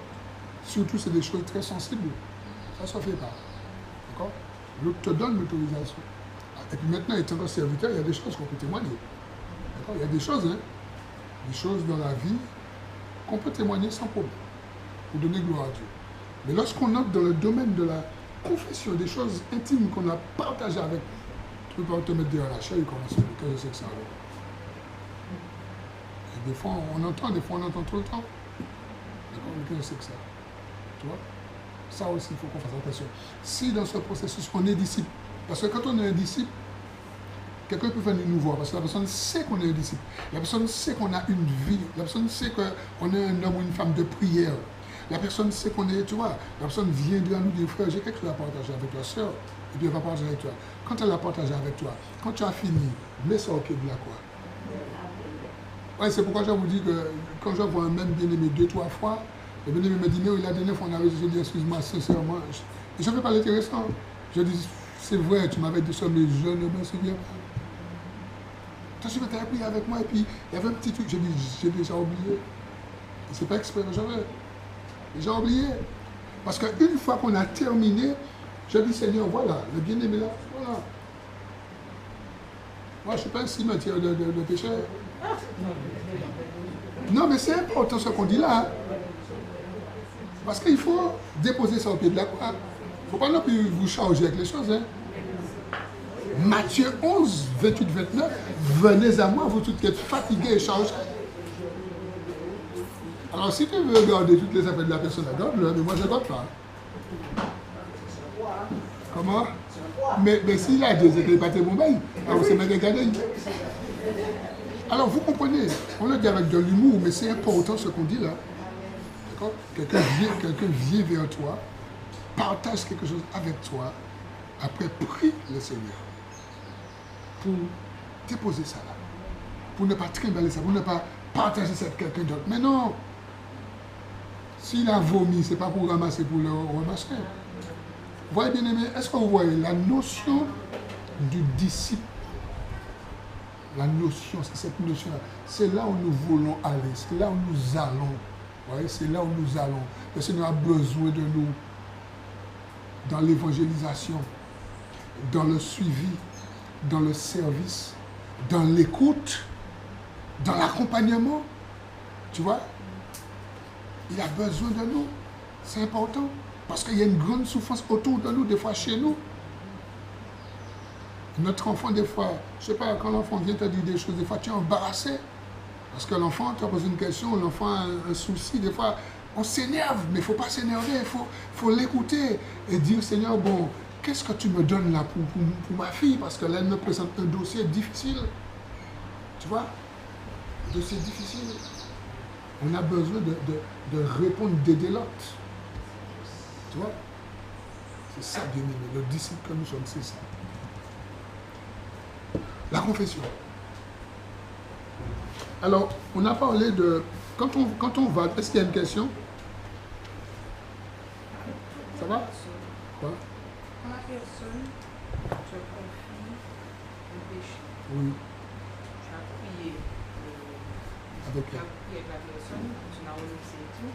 Surtout, c'est des choses très sensibles. Ça ne se fait pas. D'accord? L'autre te donne l'autorisation. Et puis maintenant, étant un serviteur, il y a des choses qu'on peut témoigner. D'accord? Il y a des choses, hein, des choses dans la vie qu'on peut témoigner sans problème, pour donner gloire à Dieu. Mais lorsqu'on entre dans le domaine de la confession, des choses intimes qu'on a partagées avec, tu ne peux pas te mettre derrière la chaise et commencer à dire que je sais que ça arrive. Et des fois, on entend, des fois, on entend tout le temps. D'accord? Mais que je sais que ça. Tu vois? Ça aussi, il faut qu'on fasse attention. Si dans ce processus, on est disciple, parce que quand on est un disciple, quelqu'un peut venir nous voir, parce que la personne sait qu'on est un disciple. La personne sait qu'on a une vie. La personne sait qu'on est un homme ou une femme de prière. La personne sait qu'on est, tu vois, la personne viendra nous dire, frère, j'ai quelque chose à partager avec toi, soeur, et puis elle va partager avec toi. Quand elle a partagé avec toi, quand tu as fini, mets ça au pied de la croix. Ouais, c'est pourquoi je vous dis que quand je vois un même bien-aimé 2-3 fois, le bien-aimé me dit, mais il a donné, on a réussi, je dis, excuse-moi, sincèrement. Je ne fais pas l'intéressant. Je dis, c'est vrai, tu m'avais dit ça, mais je ne me souviens pas. Toi, tu m'étais appris avec moi, et puis il y avait un petit truc, j'ai dit, j'ai déjà oublié. C'est pas exprès, mais j'avais déjà oublié. Parce qu'une fois qu'on a terminé, je dis, Seigneur, voilà, le bien-aimé là, voilà. Moi, je ne suis pas un cimetière de pécheurs. Non, mais c'est important ce qu'on dit là. Hein. Parce qu'il faut déposer ça au pied de la croix. Il ne faut pas non plus vous charger avec les choses. Hein. Matthieu 11, 28, 29, venez à moi, vous tous qui êtes fatigués et chargés. Alors Alors, si tu veux regarder toutes les affaires de la personne, regarde-le, mais moi, je ne regarde pas. Comment? Mais s'il a dit qu'il n'est pas très bon, alors c'est même regardé. Alors, vous comprenez, on le dit avec de l'humour, mais c'est important ce qu'on dit là. D'accord? Quelqu'un vient vers toi, partage quelque chose avec toi, après prie le Seigneur pour déposer ça là. Pour ne pas trimballer ça, pour ne pas partager ça avec quelqu'un d'autre. Mais non, s'il a vomi, ce n'est pas pour ramasser, pour le ramasser. Vous voyez bien aimé, est-ce que vous voyez la notion du disciple? La notion, c'est cette notion-là. C'est là où nous voulons aller, c'est là où nous allons. Vous voyez, c'est là où nous allons. Le Seigneur a besoin de nous dans l'évangélisation, dans le suivi, dans le service, dans l'écoute, dans l'accompagnement. Tu vois? Il a besoin de nous. C'est important. Parce qu'il y a une grande souffrance autour de nous, des fois chez nous. Notre enfant, des fois, je ne sais pas, quand l'enfant vient te dire des choses, des fois tu es embarrassé. Parce que l'enfant te pose une question, l'enfant a un souci, des fois on s'énerve, mais il ne faut pas s'énerver, il faut l'écouter et dire Seigneur, bon, qu'est-ce que tu me donnes là pour ma fille? Parce que là, elle me présente un dossier difficile. Tu vois? Un dossier difficile. On a besoin de répondre, d'aider l'autre. Tu vois? C'est ça, bien aimé. Le disciple que nous sommes, c'est ça. La confession. Alors, on a parlé de... Quand on va... Est-ce qu'il y a une question? Ça va? Quoi? Quand la personne te confie un péché, Oui. tu as prié Avec tu as prié avec la personne, tu l'as renoncé et tout,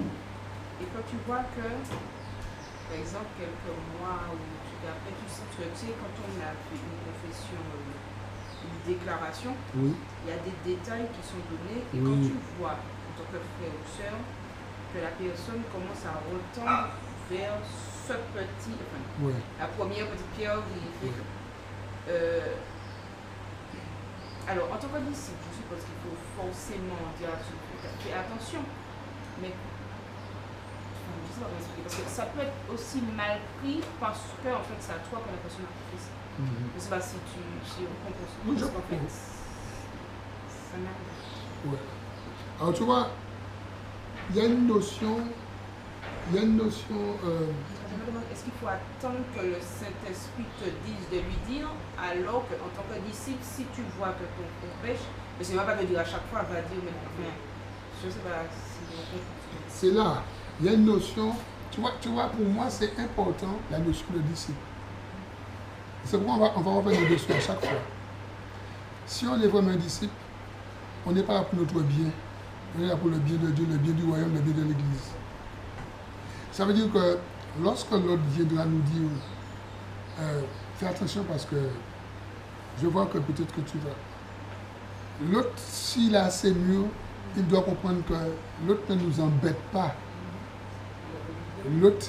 et quand tu vois que, par exemple, quelques mois ou après, tu sais, quand on a fait une confession, une déclaration, Oui. il y a des détails qui sont donnés, et Oui. quand tu vois, en tant que frère ou soeur, que la personne commence à retendre vers ce petit, enfin, Ouais. la première petite pierre qui fait que. Alors, en tant que disciple, je suppose qu'il faut forcément dire fais attention, mais je sais pas comment expliquer, parce que ça peut être aussi mal pris parce que en fait c'est à toi que la personne a fait ça. Je ne sais pas si on comprend ça. Oui, je parce qu'en fait, comprends. ça m'arrive. Ouais. Alors tu vois, il y a une notion, Je me demande, est-ce qu'il faut attendre que le Saint-Esprit te dise de lui dire, alors qu'en tant que disciple, si tu vois que ton frère pêche, mais c'est pas te dire à chaque fois, va dire, mais enfin, je ne sais pas si on comprend. c'est là, il y a une notion, tu vois, pour moi c'est important la notion de disciple. C'est pourquoi on va revenir dessus à chaque fois. Si on est vraiment un disciple, on n'est pas là pour notre bien, on est là pour le bien de Dieu, le bien du royaume, le bien de l'Église. Ça veut dire que lorsque l'autre viendra nous dire fais attention parce que je vois que peut-être que tu vas. L'autre, s'il a assez mûr, il doit comprendre que l'autre ne nous embête pas. L'autre,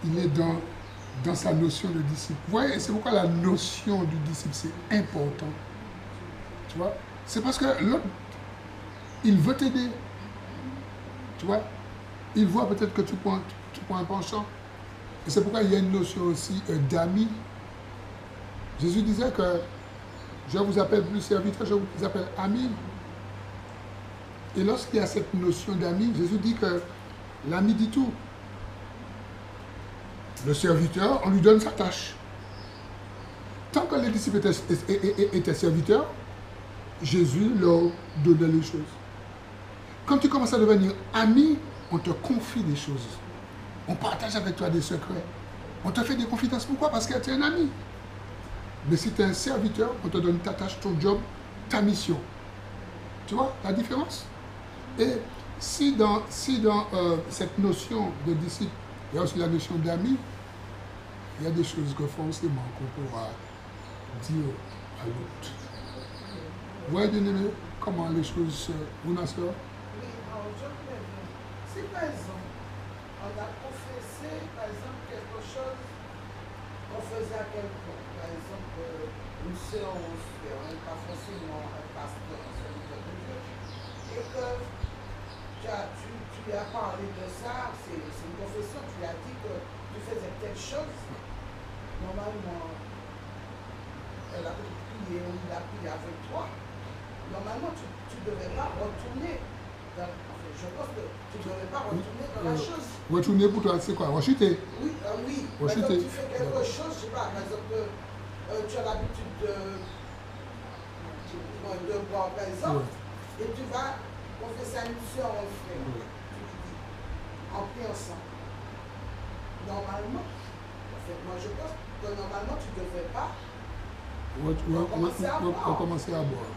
il est dans sa notion de disciple. Vous voyez, c'est pourquoi la notion du disciple, c'est important. Tu vois? C'est parce que l'autre, il veut t'aider. Tu vois? Il voit peut-être que tu prends un penchant. Et c'est pourquoi il y a une notion aussi d'ami. Jésus disait que je vous appelle plus serviteur, je vous appelle ami. Et lorsqu'il y a cette notion d'ami, Jésus dit que l'ami dit tout. Le serviteur, on lui donne sa tâche. Tant que les disciples étaient serviteurs, Jésus leur donnait les choses. Quand tu commences à devenir ami, on te confie des choses. On partage avec toi des secrets. On te fait des confidences. Pourquoi? Parce que tu es un ami. Mais si tu es un serviteur, on te donne ta tâche, ton job, ta mission. Tu vois la différence? Et si dans cette notion de disciple, il y a aussi la notion d'ami, il y a des choses que forcément qu'on pourra dire à l'autre. Vous voyez, bien aimé, comment les choses, vous ma soeur? Oui, alors je voulais dire, si par exemple, on a confessé, par exemple, quelque chose qu'on faisait à quelqu'un, par exemple, une sœur ou un frère, on n'est pas forcément un pasteur, un serviteur de Dieu, et que tu lui as parlé de ça, c'est une confession, tu lui as dit que tu faisais telle chose. Normalement, elle a prié ou il a prié avec toi. Normalement, tu ne devais pas retourner dans, enfin, je pense que tu ne devais pas retourner dans la chose. Retourner pour toi, c'est quoi? Rechuter? Oui, oui. Rechuter. Tu fais quelque chose, je sais pas, par exemple, tu as l'habitude de boire, par exemple, et tu vas confesser à une soeur en frère. En paix ensemble. Normalement, en fait, moi je pense que normalement tu ne devrais pas recommencer à boire.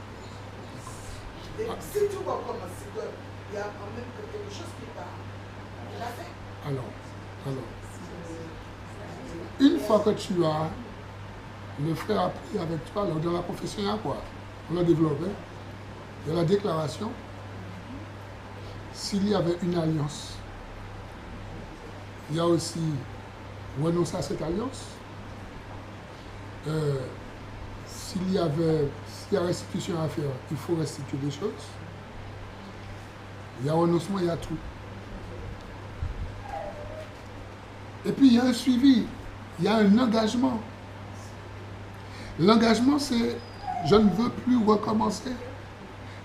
Et si tu recommences, il y a quand même quelque chose qui l'a fait. Alors, une fois que tu as, le frère a pris avec toi, alors dans la confession, il y a quoi? On l'a développé. Il y a la déclaration. S'il y avait une alliance, il y a aussi renoncer à cette alliance. S'il y a restitution à faire, il faut restituer des choses. Il y a renoncement, il y a tout. Et puis il y a un suivi, il y a un engagement. L'engagement, c'est je ne veux plus recommencer.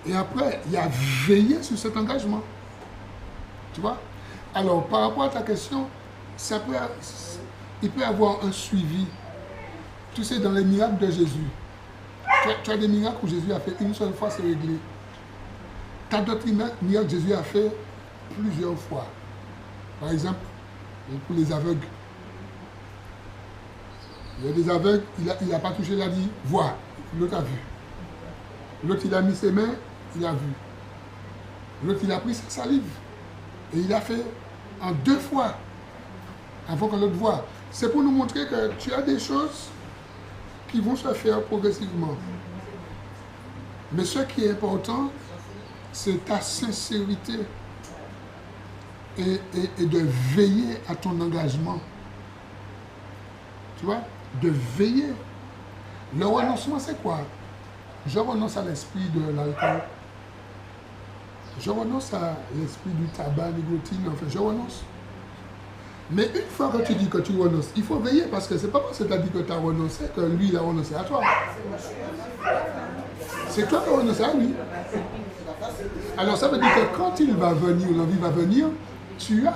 Et après, il y a veiller sur cet engagement. Tu vois? Alors, par rapport à ta question, il peut y avoir un suivi. Tu sais, dans les miracles de Jésus, tu as des miracles où Jésus a fait une seule fois, c'est réglé. Tu as d'autres miracles que Jésus a fait plusieurs fois. Par exemple, pour les aveugles. Il y a des aveugles, il n'a pas touché, il a dit, vois, l'autre a vu. L'autre, il a mis ses mains, il a vu. L'autre, il a pris sa salive. Et il a fait en 2 fois, avant que l'autre voie. C'est pour nous montrer que tu as des choses qui vont se faire progressivement. Mais ce qui est important, c'est ta sincérité et de veiller à ton engagement. Tu vois? De veiller. Le renoncement, c'est quoi? Je renonce à l'esprit de l'alcool. Je renonce à l'esprit du tabac, nicotine, enfin, je renonce. Mais une fois que tu dis que tu renonces, il faut veiller parce que c'est pas parce que tu as dit que tu as renoncé que lui, il a renoncé à toi. C'est toi qui as renoncé à lui. Alors ça veut dire que quand il va venir, l'envie va venir, il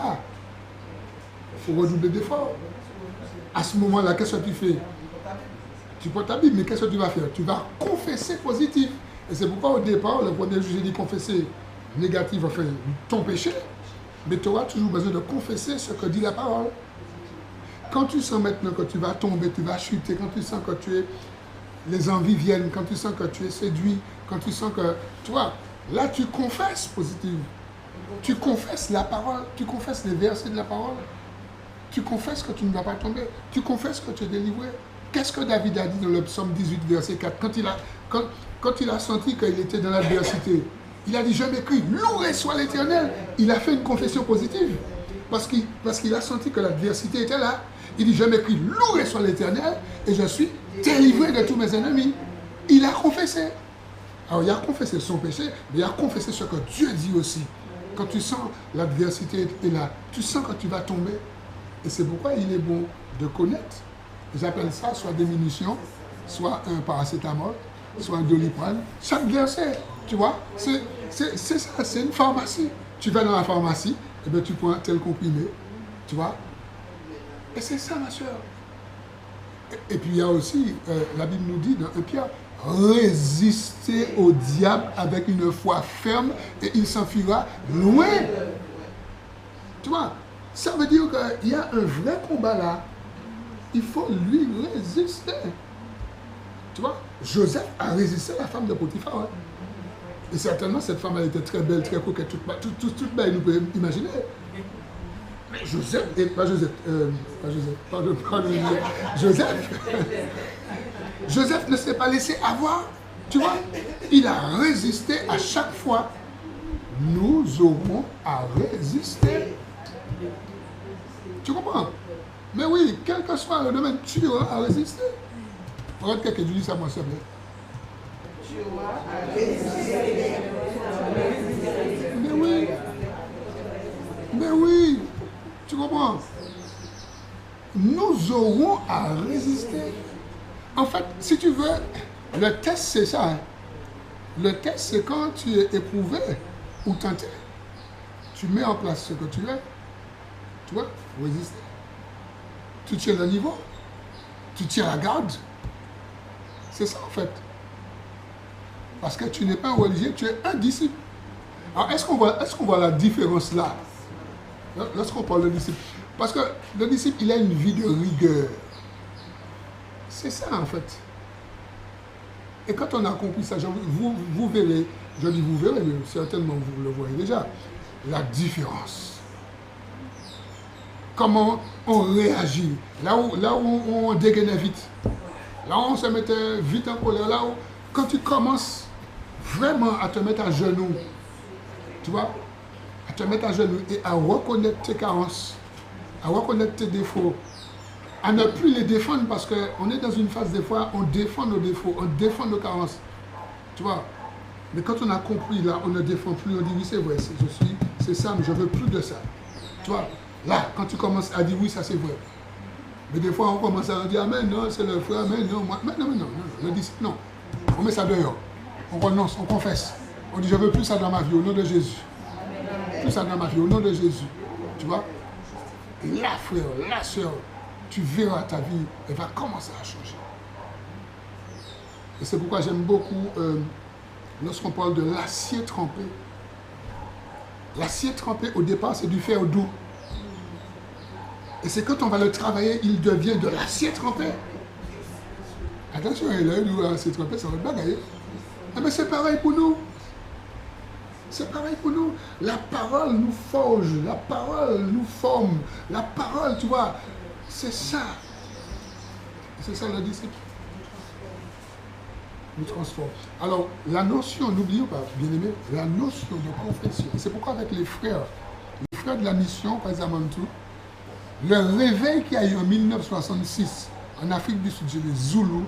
faut redoubler d'efforts. À ce moment-là, qu'est-ce que tu fais? Tu portes ta Bible, mais qu'est-ce que tu vas faire? Tu vas confesser positif. Et c'est pourquoi au départ, le premier jour, j'ai dit confesser négatif, enfin, ton péché. Mais tu auras toujours besoin de confesser ce que dit la parole. Quand tu sens maintenant que tu vas tomber, tu vas chuter, quand tu sens que les envies viennent, quand tu sens que tu es séduit, quand tu sens que, tu vois, là tu confesses positif. Tu confesses la parole, tu confesses les versets de la parole. Tu confesses que tu ne vas pas tomber. Tu confesses que tu es délivré. Qu'est-ce que David a dit dans le psaume 18, verset 4, quand il a senti qu'il était dans l'adversité? Il a dit, je m'écris, loué soit l'Éternel. Il a fait une confession positive. Parce qu'il a senti que l'adversité était là. Il dit, je m'écris, loué soit l'Éternel, et je suis délivré de tous mes ennemis. Il a confessé. Alors, il a confessé son péché, mais il a confessé ce que Dieu dit aussi. Quand tu sens l'adversité est là, tu sens que tu vas tomber. Et c'est pourquoi il est bon de connaître. J'appelle ça soit diminution, soit un paracétamol, soit un doliprane. Chaque verset, tu vois, c'est ça, c'est une pharmacie. Tu vas dans la pharmacie, et bien tu prends tel comprimé, tu vois. Et c'est ça, ma soeur. Et puis il y a aussi, la Bible nous dit dans 1 Pierre, résister au diable avec une foi ferme et il s'enfuira loin. Tu vois, ça veut dire qu'il y a un vrai combat là. Il faut lui résister. Tu vois, Joseph a résisté à la femme de Potiphar. Hein. Et certainement, cette femme, elle était très belle, très coquette, toute belle, nous pouvons imaginer. Mais Joseph, Joseph ne s'est pas laissé avoir. Tu vois, il a résisté à chaque fois. Nous aurons à résister. Tu comprends? Mais oui, quel que soit le domaine, tu auras à résister. Regarde quelqu'un qui dit ça, moi, s'il te plaît. Tu auras à résister. Mais oui. Mais oui, tu comprends? Nous aurons à résister. En fait, si tu veux, le test, c'est ça. Hein. Le test, c'est quand tu es éprouvé ou tenté. Tu mets en place ce que tu es. Tu vois, résister. Tu tiens le niveau. Tu tiens la garde. C'est ça, en fait. Parce que tu n'es pas un religieux, tu es un disciple. Alors, est-ce qu'on voit la différence là? Lorsqu'on parle de disciple. Parce que le disciple, il a une vie de rigueur. C'est ça, en fait. Et quand on a compris ça, vous verrez, je dis vous verrez, mais certainement vous le voyez déjà, la différence. Comment on réagit. Là où on dégainait vite. Là où on se mettait vite en colère. Là où, quand tu commences vraiment à te mettre à genoux, tu vois, à te mettre à genoux et à reconnaître tes carences, à reconnaître tes défauts, à ne plus les défendre parce qu'on est dans une phase des fois, on défend nos défauts, on défend nos carences. Tu vois. Mais quand on a compris, là, on ne défend plus, on dit oui, c'est vrai, c'est ça, mais je ne veux plus de ça. Tu vois. Là, quand tu commences à dire oui, ça c'est vrai. Mais des fois, on commence à dire, ah, mais non, c'est le frère, mais non, moi, mais non, le disciple, non. On met ça dehors. On renonce, on confesse. On dit, je ne veux plus ça dans ma vie, au nom de Jésus. Plus ça dans ma vie, au nom de Jésus. Tu vois. Et là, frère, là, soeur, tu verras ta vie, elle va commencer à changer. Et c'est pourquoi j'aime beaucoup, lorsqu'on parle de l'acier trempé. L'acier trempé, au départ, c'est du fer doux. Et c'est quand on va le travailler, il devient de l'acier trempé. Attention, il a eu de l'acier trempé, ça va être bagaille. Ah, mais c'est pareil pour nous. C'est pareil pour nous. La parole nous forge, la parole nous forme. La parole, tu vois, c'est ça. C'est ça le disciple. Nous transforme. Alors, la notion, n'oublions pas, bien aimé, la notion de confession. C'est pourquoi avec les frères de la mission, par exemple, le réveil qu'il y a eu en 1966 en Afrique du Sud, les Zoulous,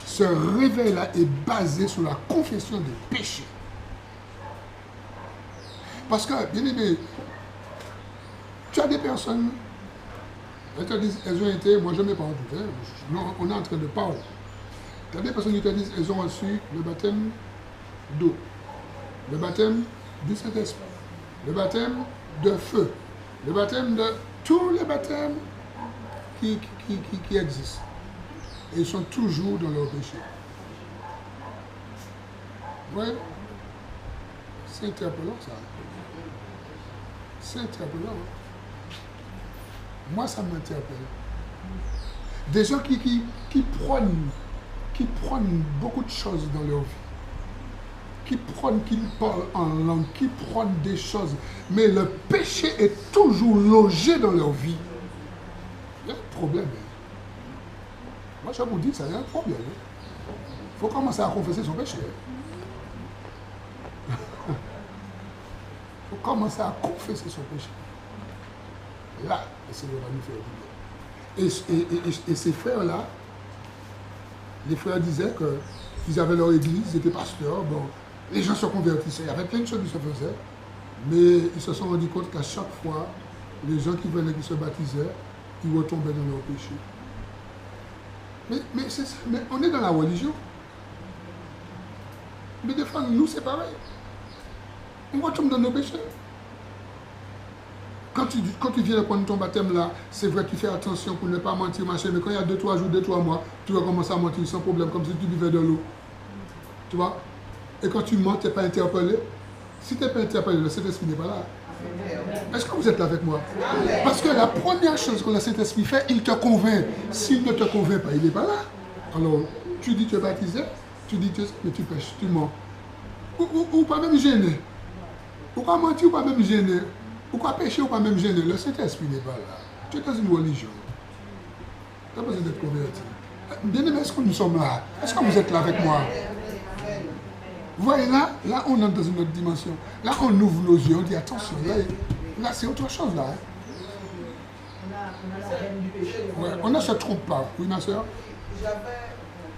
ce réveil-là est basé sur la confession des péchés. Parce que, bien aimé, tu as des personnes, elles te disent, elles ont été, moi je ne mets pas en doute, hein, on est en train de parler. Tu as des personnes qui te disent, elles ont reçu le baptême d'eau, le baptême du Saint-Esprit, le baptême de feu, le baptême de tous les baptêmes qui existent. Et ils sont toujours dans leur péché. Oui, c'est interpellant ça. C'est interpellant. Moi, ça m'interpelle. Des gens qui prennent beaucoup de choses dans leur vie. Qui parlent en langue, qui prennent des choses. Mais le péché est toujours logé dans leur vie. Il y a un problème. Moi, je vous dis, ça y a un problème. Il faut commencer à confesser son péché. Il faut commencer à confesser son péché. Là, le Seigneur va nous faire du bien. Et ces frères-là, les frères disaient qu'ils avaient leur église, ils étaient pasteurs, bon, les gens se convertissaient, il y avait plein de choses qui se faisaient, mais ils se sont rendus compte qu'à chaque fois, les gens qui venaient, qui se baptisaient, ils retombaient dans leur péché. Mais on est dans la religion. Mais des fois, nous, c'est pareil. On retombe dans nos péchés. Quand tu viens de prendre ton baptême là, c'est vrai, tu fais attention pour ne pas mentir, machin, mais quand il y a 2-3 jours, 2-3 mois, tu vas commencer à mentir sans problème, comme si tu buvais de l'eau. Tu vois? Et quand tu mens, tu n'es pas interpellé. Si tu n'es pas interpellé, le Saint-Esprit n'est pas là. Est-ce que vous êtes là avec moi? Parce que la première chose que le Saint-Esprit fait, il te convainc. S'il ne te convainc pas, il n'est pas là. Alors, tu dis tu es baptisé, tu dis mais tu pêches, tu mens. Ou pas même gêné. Ou pas mentir, ou pas même gêné. Ou pas pécher, ou pas même gêné. Le Saint-Esprit n'est pas là. Tu es dans une religion. Tu as besoin d'être converti. Bien aimé, est-ce que nous sommes là? Est-ce que vous êtes là avec moi? Vous voyez là, on entre dans une autre dimension. Là, on ouvre nos yeux, on dit attention, là c'est autre chose là. Hein. Ouais, on ne se trompe pas. Oui, ma soeur? J'avais,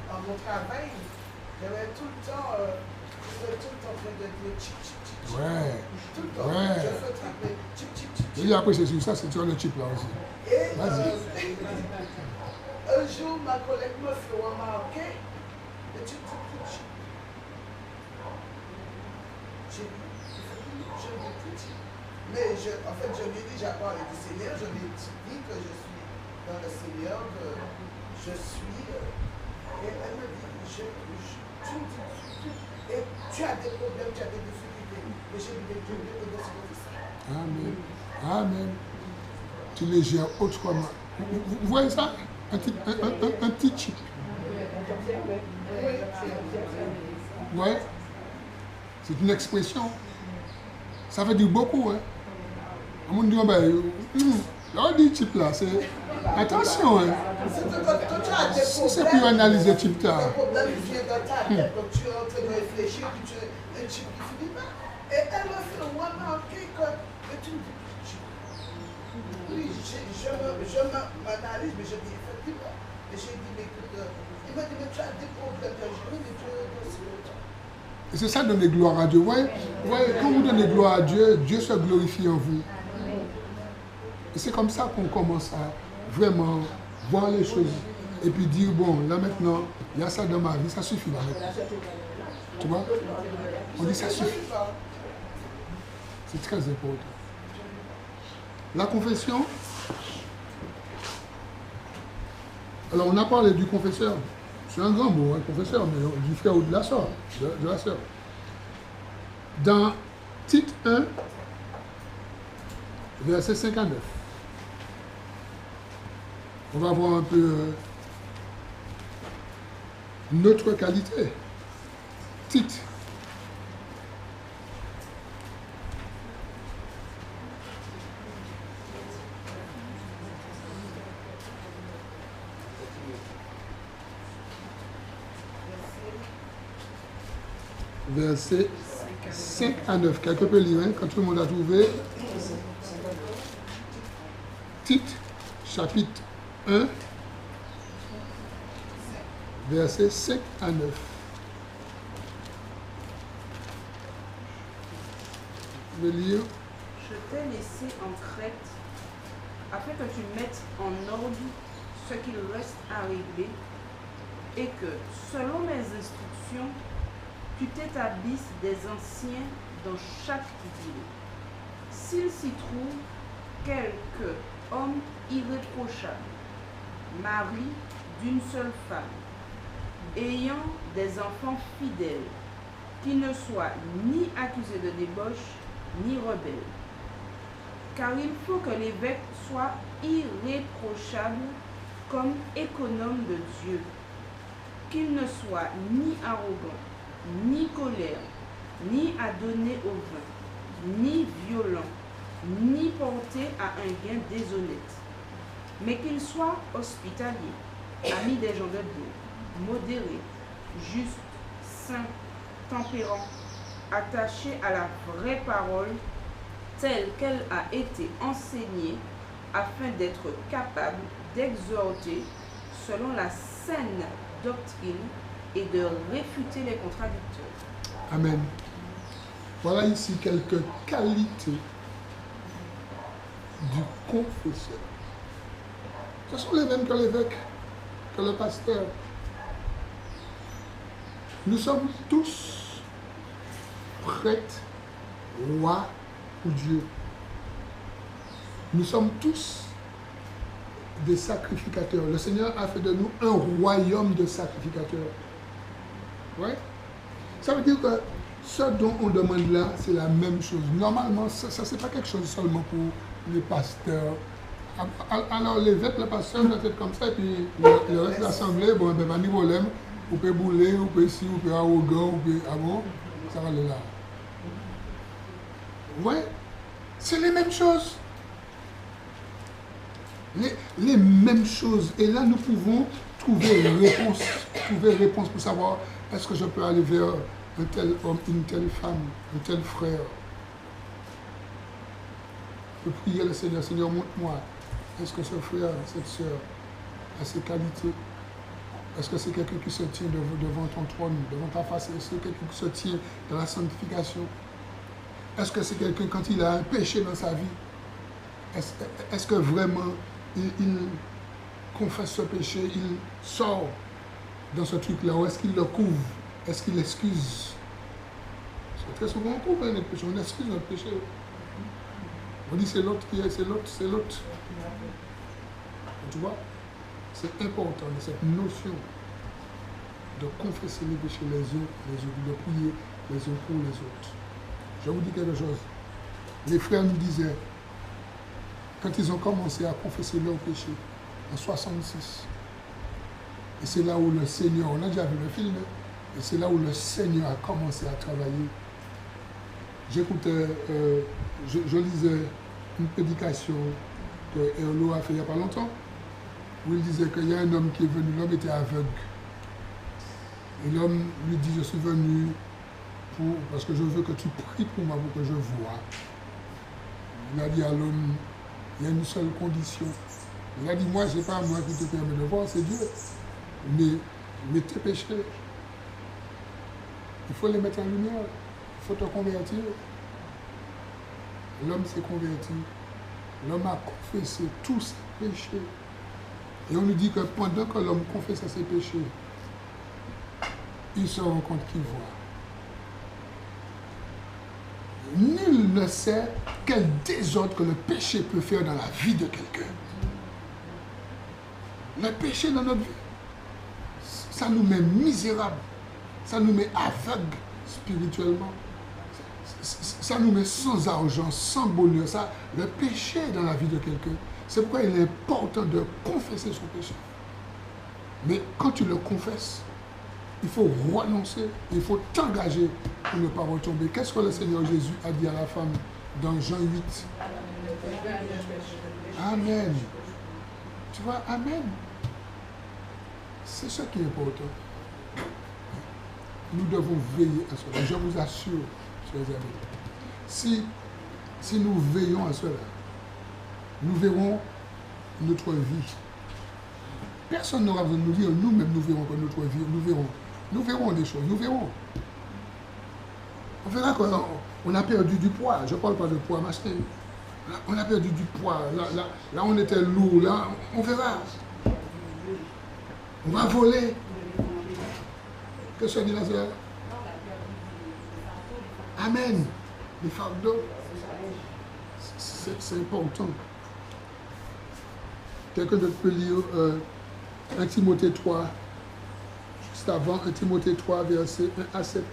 dans mon travail, j'avais tout le temps fais tout le temps en train de dire chip, chip, chip, chip. Ouais. Tout le temps. Ouais. Je fais trapper chip, chip, chip, chip. Et après, c'est sur ça, c'est sur le chip là aussi. Et Vas-y. un jour, ma collègue me fait remarquer le chip, chip, chip, chip. J'ai dit, je dis tout chip. Mais en fait, je lui ai déjà parlé du Seigneur, je lui ai dit que je suis dans le Seigneur, que je suis. Et elle me dit, tu me dis, et tu as des problèmes, tu as des difficultés. Mais j'ai dit, Dieu veut aider ça. Amen. Amen. Tu les gères autrement. Vous voyez ça? Un petit chip. Ouais. C'est une expression. Ça veut dire beaucoup. Hein. On me dit, on dit chip là, c'est. Attention. Hein. Si c'est pour analyser le chip là. Un problème vient dans ta tête, donc tu es en train de réfléchir, puis tu as un chip qui finit pas. Et elle m'a fait remarquer que tu me dis, oui, je m'analyse, mais je dis effectivement. Et j'ai dit, mais écoute, il m'a dit, mais tu as des problèmes, mais tu as aussi le temps. Et c'est ça, donner gloire à Dieu. Ouais, quand vous donnez gloire à Dieu, Dieu se glorifie en vous. Et c'est comme ça qu'on commence à vraiment voir les choses. Et puis dire, bon, là maintenant, il y a ça dans ma vie, ça suffit là maintenant. Tu vois? On dit ça suffit. C'est très important. La confession. Alors on a parlé du confesseur. C'est un grand mot, un confesseur, mais du frère ou de la soeur. De la soeur. Dans Tite 1, verset 59. On va voir un peu notre qualité. Tite. Verset 5 à 9. Quelqu'un peut lire, hein, quand tout le monde a trouvé. Tite, chapitre 1, verset 5 à 9. Je vais lire. Je t'ai laissé en Crète afin que tu mettes en ordre ce qu'il reste à régler et que, selon mes instructions, tu t'établisses des anciens dans chaque ville. S'il s'y trouve quelque homme irréprochable, mari d'une seule femme, ayant des enfants fidèles, qui ne soit ni accusé de débauche, ni rebelle. Car il faut que l'évêque soit irréprochable comme économe de Dieu, qu'il ne soit ni arrogant, ni colère, ni à donner au vin, ni violent, ni porté à un gain déshonnête, mais qu'il soit hospitalier, ami des gens de Dieu, modéré, juste, saint, tempérant, attaché à la vraie parole telle qu'elle a été enseignée, afin d'être capable d'exhorter selon la saine doctrine et de réfuter les contradicteurs. Amen. Voilà ici quelques qualités du confesseur. Ce sont les mêmes que l'évêque, que le pasteur. Nous sommes tous prêtres, rois pour Dieu. Nous sommes tous des sacrificateurs. Le Seigneur a fait de nous un royaume de sacrificateurs. Ouais. Ça veut dire que ce dont on demande là, c'est la même chose. Normalement, ça c'est pas quelque chose seulement pour les pasteurs. Alors l'évêque, le pasteur doit être comme ça, et puis le reste de l'assemblée, bon, ben, pas niveau l'aime, on peut bouler, on peut ici, on peut arrogant, on peut. Ah bon, ça va aller là. Ouais, c'est les mêmes choses. Les mêmes choses. Et là, nous pouvons trouver réponse pour savoir est-ce que je peux aller vers un tel homme, une telle femme, un tel frère. Je peux prier le Seigneur, Seigneur, montre-moi. Est-ce que ce frère, cette soeur a ces qualités? Est-ce que c'est quelqu'un qui se tient devant ton trône, devant ta face? Est-ce que c'est quelqu'un qui se tient dans la sanctification? Est-ce que c'est quelqu'un, quand il a un péché dans sa vie, est-ce que vraiment il confesse ce péché, il sort dans ce truc-là, ou est-ce qu'il le couvre? Est-ce qu'il l'excuse? Parce que très souvent on couvre notre péché, on excuse notre péché. On dit c'est l'autre qui est, c'est l'autre. Tu vois? C'est important, cette notion de confesser les péchés les uns les autres, de prier les uns pour les autres. Je vous dis quelque chose. Les frères nous disaient, quand ils ont commencé à confesser leurs péchés, en 66, et c'est là où le Seigneur, on a déjà vu le film, et c'est là où le Seigneur a commencé à travailler. J'écoutais, je lisais une prédication que Erlo a fait il n'y a pas longtemps, où il disait qu'il y a un homme qui est venu, l'homme était aveugle. Et l'homme lui dit, je suis venu parce que je veux que tu pries pour moi, pour que je voie. Il a dit à l'homme, il y a une seule condition. Il a dit, moi, ce n'est pas moi qui te permet de voir, c'est Dieu. Mais tes péchés, il faut les mettre en lumière, il faut te convertir. L'homme s'est converti. L'homme a confessé tous ses péchés. Et on nous dit que pendant que l'homme confessait ses péchés, il se rend compte qu'il voit. Nul ne sait quel désordre que le péché peut faire dans la vie de quelqu'un. Le péché dans notre vie, ça nous met misérables, ça nous met aveugles spirituellement, ça nous met sans argent, sans bonheur. Le péché dans la vie de quelqu'un, c'est pourquoi il est important de confesser son péché. Mais quand tu le confesses, il faut renoncer, il faut t'engager pour ne pas retomber. Qu'est-ce que le Seigneur Jésus a dit à la femme dans Jean 8? Amen. Tu vois, Amen. C'est ce qui est important. Nous devons veiller à cela. Je vous assure, chers amis, si nous veillons à cela, nous verrons notre vie. Personne n'aura besoin de nous dire, nous-mêmes nous verrons que notre vie, nous verrons des choses, nous verrons. On verra qu'on a perdu du poids. Je ne parle pas de poids machin. On a perdu du poids. Là, on était lourd. Là, on verra. On va voler. Qu'est-ce que dit la sœur? Amen. Les fardeaux. C'est important. Quelqu'un d'autre peut lire 1 Timothée 3, juste avant 1 Timothée 3, versets 1 à 7.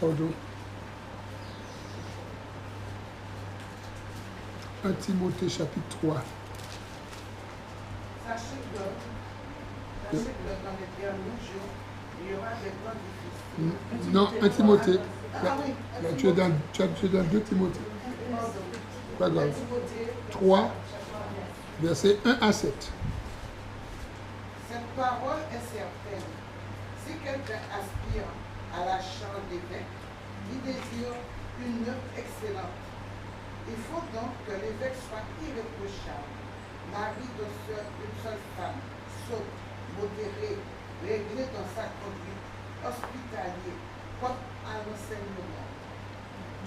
Pardon. 1 Timothée chapitre 3. Sachez que dans les derniers jours, il y aura des temps difficiles. Non, 1 Timothée. Ah oui, Tu es dans 2 Timothée. Pas grave. 3, versets 1 à 7. Cette parole est certaine. Si quelqu'un aspire à la charge d'évêque, il désire une œuvre excellente. Il faut donc que l'évêque soit irréprochable, mari d'une seule femme, sobre, modéré, réglé dans sa conduite, hospitalier, propre à l'enseignement.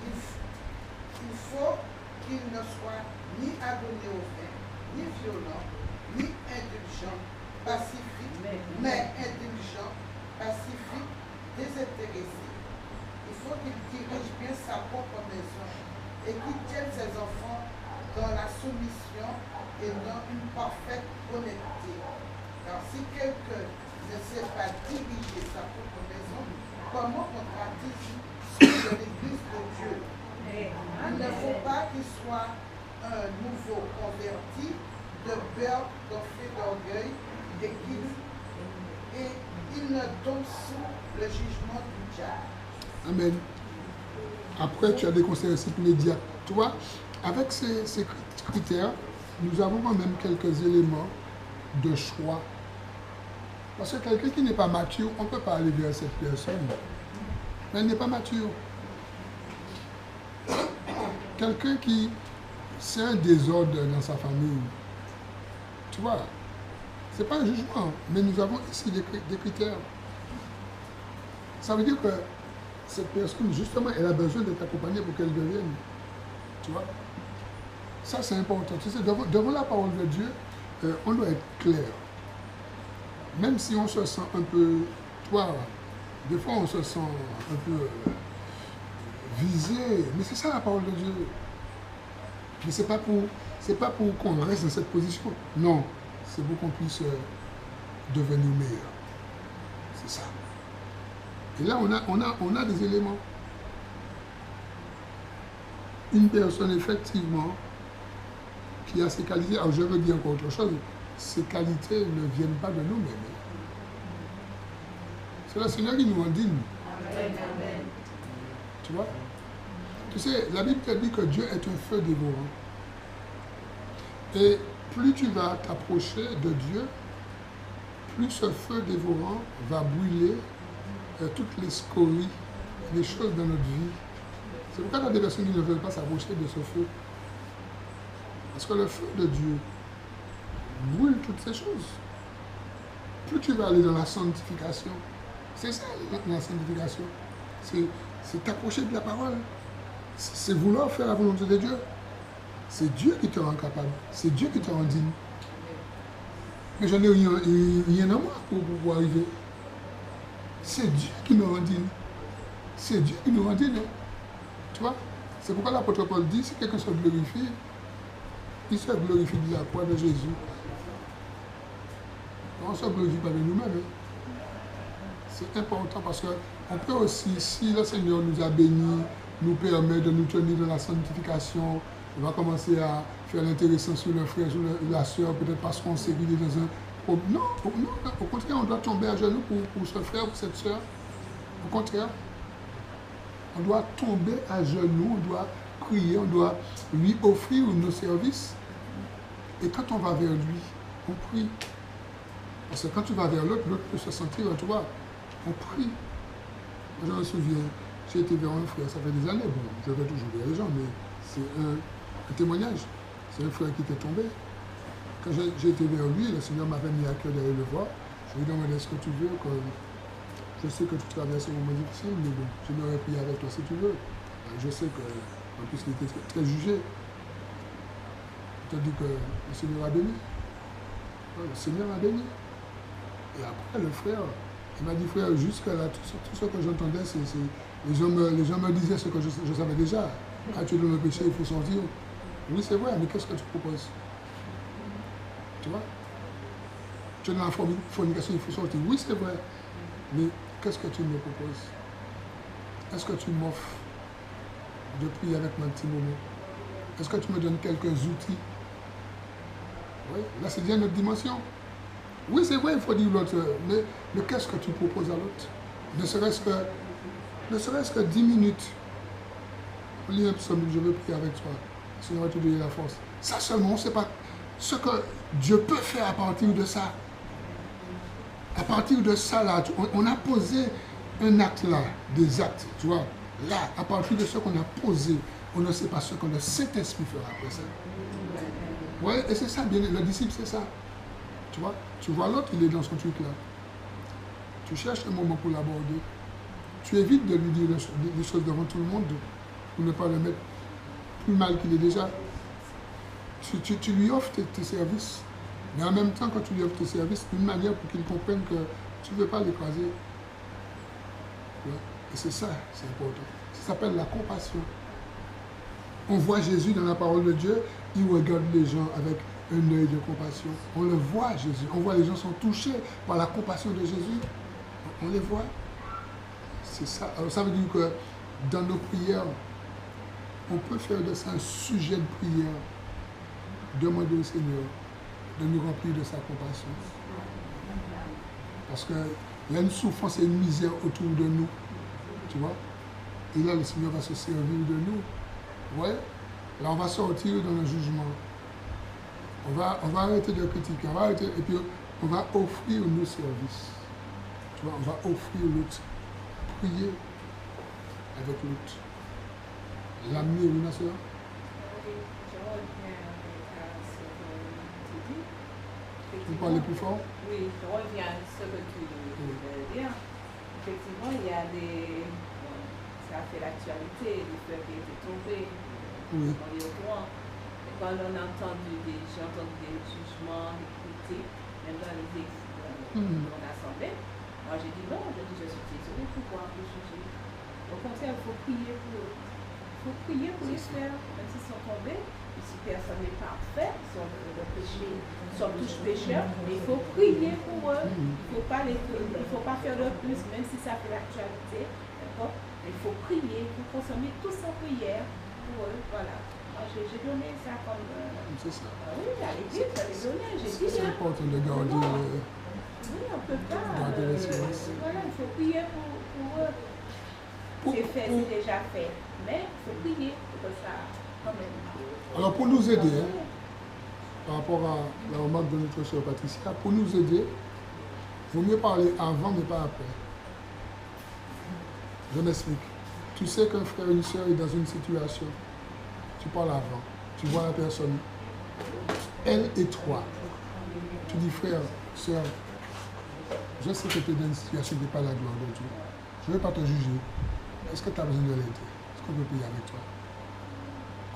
Il faut qu'il ne soit ni abonné au vin, ni violent, ni indulgent, pacifique, mais indulgent, pacifique, désintéressé. Il faut qu'il dirige bien sa propre maison et qu'il tienne ses enfants dans la soumission et dans une parfaite honnêteté. Car si quelqu'un ne sait pas diriger sa propre maison, comment comptera-t-il de l'Église de Dieu? Il ne faut pas qu'il soit un nouveau converti, de beurre, d'enfant d'orgueil, et qu'il ne tombe sous le jugement du diable. Amen. Après, tu as des conséquences immédiates. Tu vois, avec ces critères, nous avons quand même quelques éléments de choix. Parce que quelqu'un qui n'est pas mature, on ne peut pas aller vers cette personne. Mais elle n'est pas mature. Quelqu'un qui c'est un désordre dans sa famille. Tu vois, ce n'est pas un jugement, mais nous avons ici des critères. Ça veut dire que cette personne, justement, elle a besoin d'être accompagnée pour qu'elle devienne. Tu vois? Ça, c'est important. Tu sais, devant la parole de Dieu, on doit être clair. Même si on se sent un peu... Toi, des fois, on se sent un peu visé. Mais c'est ça la parole de Dieu. Mais ce n'est pas pour qu'on reste dans cette position. Non. C'est pour qu'on puisse devenir meilleur. C'est ça. Et là, on a des éléments. Une personne, effectivement, qui a ses qualités, alors je veux dire encore autre chose, ces qualités ne viennent pas de nous-mêmes. C'est le Seigneur qui nous en dit. Amen. Tu vois? Tu sais, la Bible te dit que Dieu est un feu dévorant. Et plus tu vas t'approcher de Dieu, plus ce feu dévorant va brûler toutes les scories, les choses dans notre vie. C'est pourquoi il y a des personnes qui ne veulent pas s'approcher de ce feu. Parce que le feu de Dieu brûle toutes ces choses. Plus tu vas aller dans la sanctification, c'est ça la sanctification. C'est t'approcher de la parole. C'est vouloir faire la volonté de Dieu. C'est Dieu qui te rend capable. C'est Dieu qui te rend digne. Mais je n'ai rien en moi pour arriver. C'est Dieu qui me rend digne. C'est Dieu qui nous rend digne. Tu vois? C'est pourquoi l'apôtre Paul dit, si quelqu'un se glorifie, il se glorifie de la croix de Jésus. On ne se glorifie pas de nous-mêmes. C'est important parce qu'on peut aussi, si le Seigneur nous a bénis, nous permet de nous tenir dans la sanctification, on va commencer à faire l'intéressant sur le frère, sur la soeur, peut-être parce qu'on s'est guidé dans un... Non, au contraire, on doit tomber à genoux pour ce frère, pour cette soeur. Au contraire, on doit tomber à genoux, on doit prier, on doit lui offrir nos services. Et quand on va vers lui, on prie. Parce que quand tu vas vers l'autre, l'autre peut se sentir, tu vois, on prie. Moi, je me souviens, j'ai été vers un frère, ça fait des années, bon, je vais toujours vers les gens, mais c'est un témoignage. C'est un frère qui était tombé. Quand j'ai été vers lui, le Seigneur m'avait mis à cœur d'aller le voir. Je lui ai demandé ce que tu veux, que je sais que tu traverses un moment difficile, mais bon, je m'aurais prié avec toi si tu veux. Je sais que, en plus, il était très jugé. Je te dis que le Seigneur a béni. Le Seigneur a béni. Et après, le frère, il m'a dit, frère, jusqu'à là, tout ce que j'entendais, c'est les gens me disaient ce que je savais déjà. Quand tu es dans le péché, il faut sortir. Oui, c'est vrai, mais qu'est-ce que tu proposes? Tu vois? Tu es dans la fornication, il faut sortir. Oui, c'est vrai. Mais qu'est-ce que tu me proposes? Est-ce que tu m'offres de prier avec moi un petit moment? Est-ce que tu me donnes quelques outils? Oui, là, c'est bien notre dimension. Oui, c'est vrai, il faut dire l'autre, mais qu'est-ce que tu proposes à l'autre? Ne serait-ce que 10 minutes. Lis un psaume, je veux prier avec toi. Le Seigneur va te donner la force. Ça seulement, on ne sait pas ce que Dieu peut faire à partir de ça. À partir de ça, là, on a posé un acte là, des actes, tu vois. Là, à partir de ce qu'on a posé, on ne sait pas ce que le Saint-Esprit fera après ça. Oui, et c'est ça, bien, le disciple, c'est ça. Tu vois, tu vois l'autre, il est dans son truc là. Tu cherches un moment pour l'aborder. Tu évites de lui dire des choses devant tout le monde pour ne pas le mettre plus mal qu'il est déjà. Tu lui offres tes services. Mais en même temps, quand tu lui offres tes services, une manière pour qu'il comprenne que tu ne veux pas l'écraser. Ouais. Et c'est ça, c'est important. Ça s'appelle la compassion. On voit Jésus dans la parole de Dieu, il regarde les gens avec un œil de compassion. On le voit, Jésus. On voit les gens sont touchés par la compassion de Jésus. On les voit. C'est ça. Alors ça veut dire que dans nos prières, on peut faire de ça un sujet de prière. Demander au Seigneur de nous remplir de sa compassion. Parce qu'il y a une souffrance et une misère autour de nous. Tu vois? Et là, le Seigneur va se servir de nous. Ouais? Là, on va sortir dans le jugement. On va arrêter de critiquer. On va arrêter, et puis on va offrir nos services. Tu vois? On va offrir l'autre. Prier avec l'autre. L'amener, oui, ma soeur? Vous parlez plus fort? Oui, je reviens à ce que tu veux dire. Effectivement, il y a des... Ça fait l'actualité, les fleurs qui étaient tombées. Oui. On est au courant. Et quand on a entendu j'ai entendu des jugements, des critiques, même dans mon assemblée, moi j'ai dit non, je suis désolée, pourquoi vous juger? Au contraire, il faut prier pour eux. Il faut prier pour les frères, même s'ils sont tombés. Si personne n'est parfait, ils sont tous pécheurs, mais il faut prier pour eux. Il ne faut pas faire de plus, même si ça fait l'actualité. D'accord? Il faut prier, il faut consommer tous en prière pour eux. Voilà. Moi, j'ai donné ça comme. C'est ça. Oui, à l'église, j'avais donné, j'ai dit. C'est important de garder. Oui, on ne peut pas. Garder le silence. Voilà, il faut prier pour eux. C'est déjà fait. Mais il faut prier pour que ça, quand même. Alors pour nous aider, par rapport à la remarque de notre sœur Patricia, pour nous aider, il vaut mieux parler avant mais pas après. Je m'explique. Tu sais qu'un frère ou une sœur est dans une situation, tu parles avant, tu vois la personne, elle et toi. Tu dis frère, sœur, je sais que tu es dans une situation qui n'est pas la gloire de Dieu. Je ne vais pas te juger. Est-ce que tu as besoin de l'aide? Est-ce qu'on peut prier avec toi?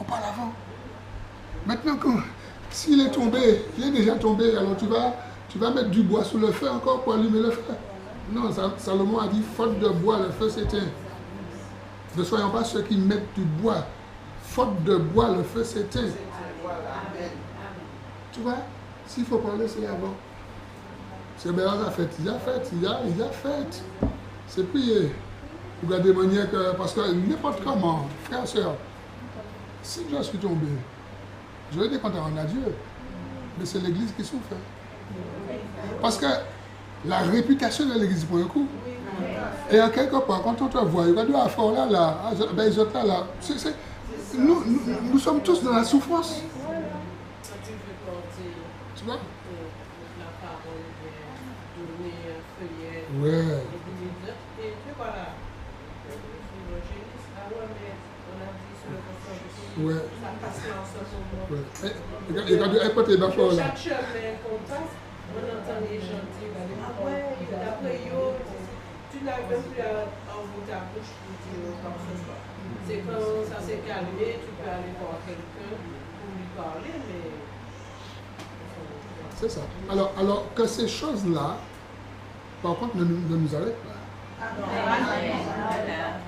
On parle avant. Maintenant, s'il est tombé, il est déjà tombé, alors tu vas mettre du bois sous le feu encore pour allumer le feu. Non, Salomon a dit, faute de bois, le feu s'éteint. Ne soyons pas ceux qui mettent du bois. Faute de bois, le feu s'éteint. Tu vois, s'il faut parler, c'est avant. C'est bien la fête. Il a fait. C'est prier. Regardez manière que, parce que n'importe comment, frère, soeur, si je suis tombé, je vais dire qu'on a Dieu, mais c'est l'église qui souffre. Parce que la réputation de l'église pour un coup. Et à quelque part, quand on te voit, il va dire, ah, frère, là, ben, ils sont là. Nous sommes tous dans la souffrance. Tu vois? Ouais. Et puis voilà. Ouais. Ça passe là en ce moment. Ouais. Et quand tu écoutes les bafos là. Chaque chemin qu'on passe, on entend les gens dire, d'après eux, tu n'as même plus à ouvrir ta bouche pour dire quoi que ce soit. C'est quand ça s'est calmé, tu peux aller voir quelqu'un pour lui parler, mais... C'est ça. Alors que ces choses-là, par contre, ne nous arrêtent pas.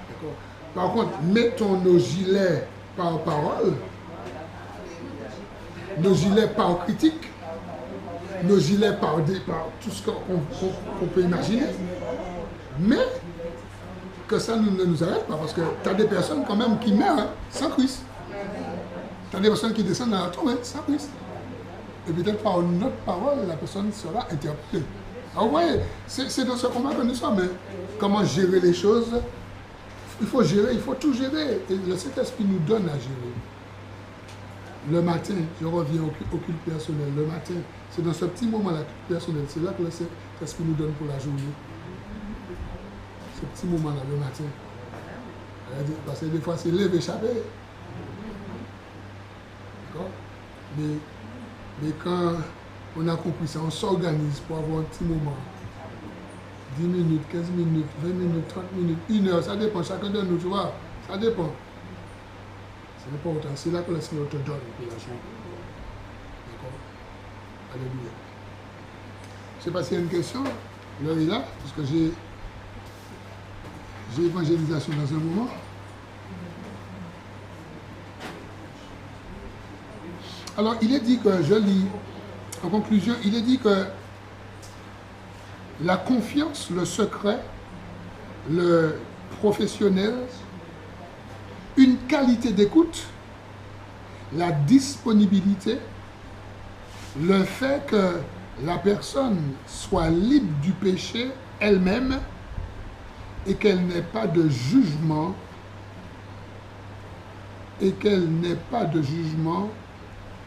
D'accord. Par contre, mettons nos gilets par parole, nos gilets par critique, nos gilets par tout ce qu'on peut imaginer. Mais que ça ne nous arrête pas, parce que tu as des personnes quand même qui meurent sans Christ. Tu as des personnes qui descendent dans la tombe sans Christ. Et peut-être par notre parole, la personne sera interprétée. Alors vous voyez, c'est dans ce combat que nous sommes. Hein. Comment gérer les choses? Il faut gérer, il faut tout gérer. Et le Saint-Esprit nous donne à gérer. Le matin, je reviens au culte personnel. Le matin, c'est dans ce petit moment-là, culte personnel. C'est là que le Saint-Esprit nous donne pour la journée. Ce petit moment-là, le matin. Parce que des fois, c'est lève échappé. D'accord? Mais quand on a compris ça, on s'organise pour avoir un petit moment. 10 minutes, 15 minutes, 20 minutes, 30 minutes, 1 heure, ça dépend, chacun de nous, tu vois, ça dépend. Ce n'est pas autant, c'est là que le Seigneur te donne pour la journée. D'accord? Alléluia. Je ne sais pas s'il y a une question, l'heure est là, parce que j'ai évangélisation dans un moment. Alors, il est dit que, je lis, en conclusion, il est dit que la confiance, le secret, le professionnel, une qualité d'écoute, la disponibilité, le fait que la personne soit libre du péché elle-même et qu'elle n'ait pas de jugement,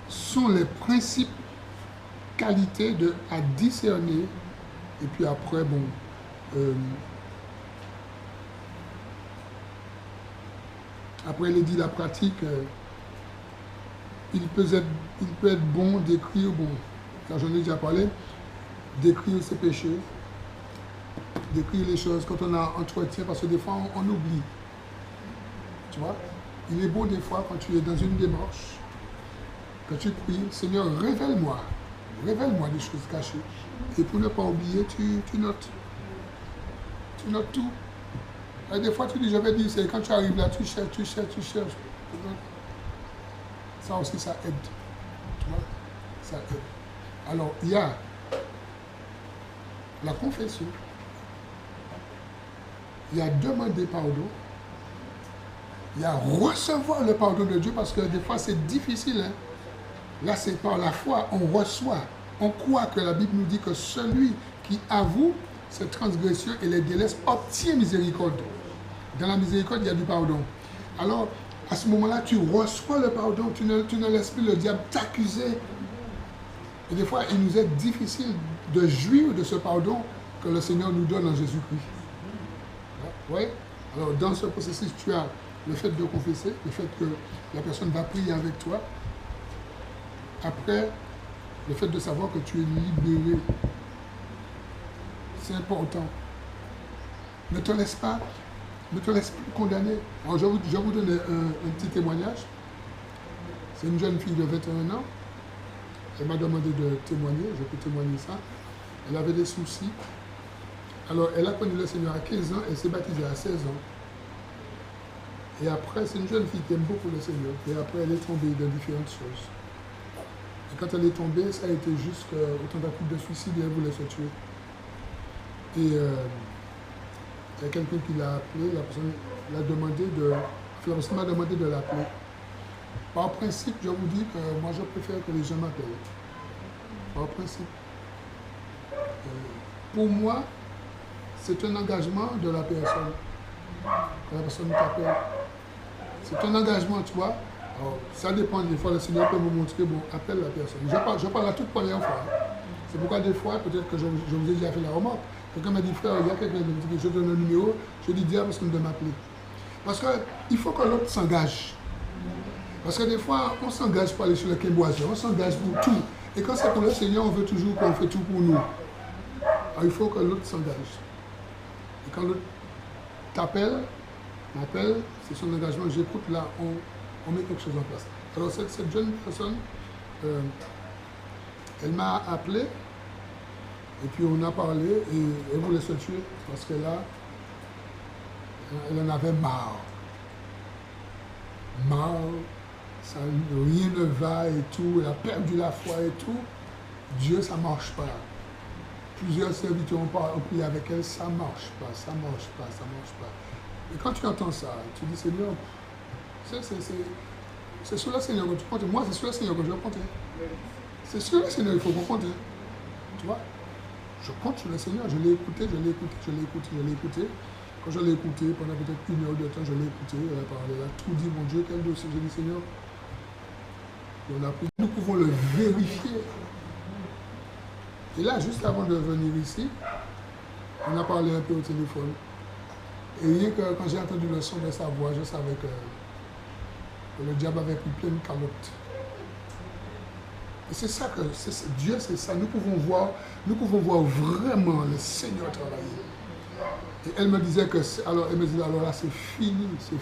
sont les principes qualités à discerner. Et puis après, bon, après il est dit la pratique, il peut être bon d'écrire, bon, car j'en ai déjà parlé, d'écrire ses péchés, d'écrire les choses quand on a entretien, parce que des fois on oublie. Tu vois, il est beau des fois quand tu es dans une démarche, quand tu pries, Seigneur, révèle-moi des choses cachées. Et pour ne pas oublier, tu notes. Tu notes tout. Et des fois tu dis, je vais dire, c'est quand tu arrives là, tu cherches. Ça aussi, ça aide. Tu vois, ça aide. Alors, il y a la confession. Il y a demander pardon. Il y a recevoir le pardon de Dieu parce que des fois c'est difficile. Hein? Là c'est par la foi, on reçoit. On croit que la Bible nous dit que celui qui avoue ses transgressions et les délaisse obtient miséricorde. Dans la miséricorde, il y a du pardon. Alors, à ce moment-là, tu reçois le pardon, tu ne laisses plus le diable t'accuser. Et des fois, il nous est difficile de jouir de ce pardon que le Seigneur nous donne en Jésus-Christ. Oui. Alors, dans ce processus, tu as le fait de confesser, le fait que la personne va prier avec toi. Après, le fait de savoir que tu es libéré. C'est important. Ne te laisse plus condamner. Alors, je vais vous donner un petit témoignage. C'est une jeune fille de 21 ans. Elle m'a demandé de témoigner, je peux témoigner ça. Elle avait des soucis. Alors, elle a connu le Seigneur à 15 ans, elle s'est baptisée à 16 ans. Et après, c'est une jeune fille qui aime beaucoup le Seigneur. Et après, elle est tombée dans différentes choses. Et quand elle est tombée, ça a été jusqu'au tentative de suicide et elle voulait se tuer. Et il y a quelqu'un qui l'a appelé, la personne l'a demandé la personne m'a demandé de l'appeler. Par principe, je vous dis que moi, je préfère que les gens m'appellent. Par principe. Pour moi, c'est un engagement de la personne. Quand la personne t'appelle. C'est un engagement, tu vois. Alors, ça dépend, des fois, le Seigneur peut vous montrer, bon, appelle la personne. Je parle la toute première fois. C'est pourquoi des fois, peut-être que je vous ai déjà fait la remarque. Quelqu'un m'a dit, frère, il y a quelqu'un qui me dit, je donne un numéro, je dis, dis à la personne de m'appeler. Parce qu'il faut que l'autre s'engage. Parce que des fois, on ne s'engage pas aller sur le quimboisé, on s'engage pour tout. Et quand c'est pour le Seigneur, on veut toujours qu'on fait tout pour nous. Alors, il faut que l'autre s'engage. Et quand l'autre m'appelle, c'est son engagement, j'écoute, là, on met quelque chose en place. Alors, cette jeune personne, elle m'a appelé, et puis on a parlé, et elle voulait se tuer, parce que là, elle en avait marre. Ça, rien ne va et tout, elle a perdu la foi et tout. Dieu, ça ne marche pas. Plusieurs serviteurs ont prié avec elle, ça ne marche pas. Et quand tu entends ça, tu dis, Seigneur, c'est sur le Seigneur que tu comptes. Moi, c'est sur le Seigneur que je compte. C'est sur le Seigneur qu'il faut qu'on compte. Tu vois, je compte sur le Seigneur, je l'ai écouté. Quand je l'ai écouté, pendant peut-être 1 heure de temps, je l'ai écouté, elle a parlé, elle a tout dit, mon Dieu, quel dossier. J'ai dit, Seigneur, et on a pris, nous pouvons le vérifier. Et là, juste avant de venir ici, on a parlé un peu au téléphone. Et rien que quand j'ai entendu le son de sa voix, je savais que le diable avait pris plein de calottes. Et c'est ça que Dieu, c'est ça. Nous pouvons voir vraiment le Seigneur travailler. Et elle me disait que, alors là c'est fini, c'est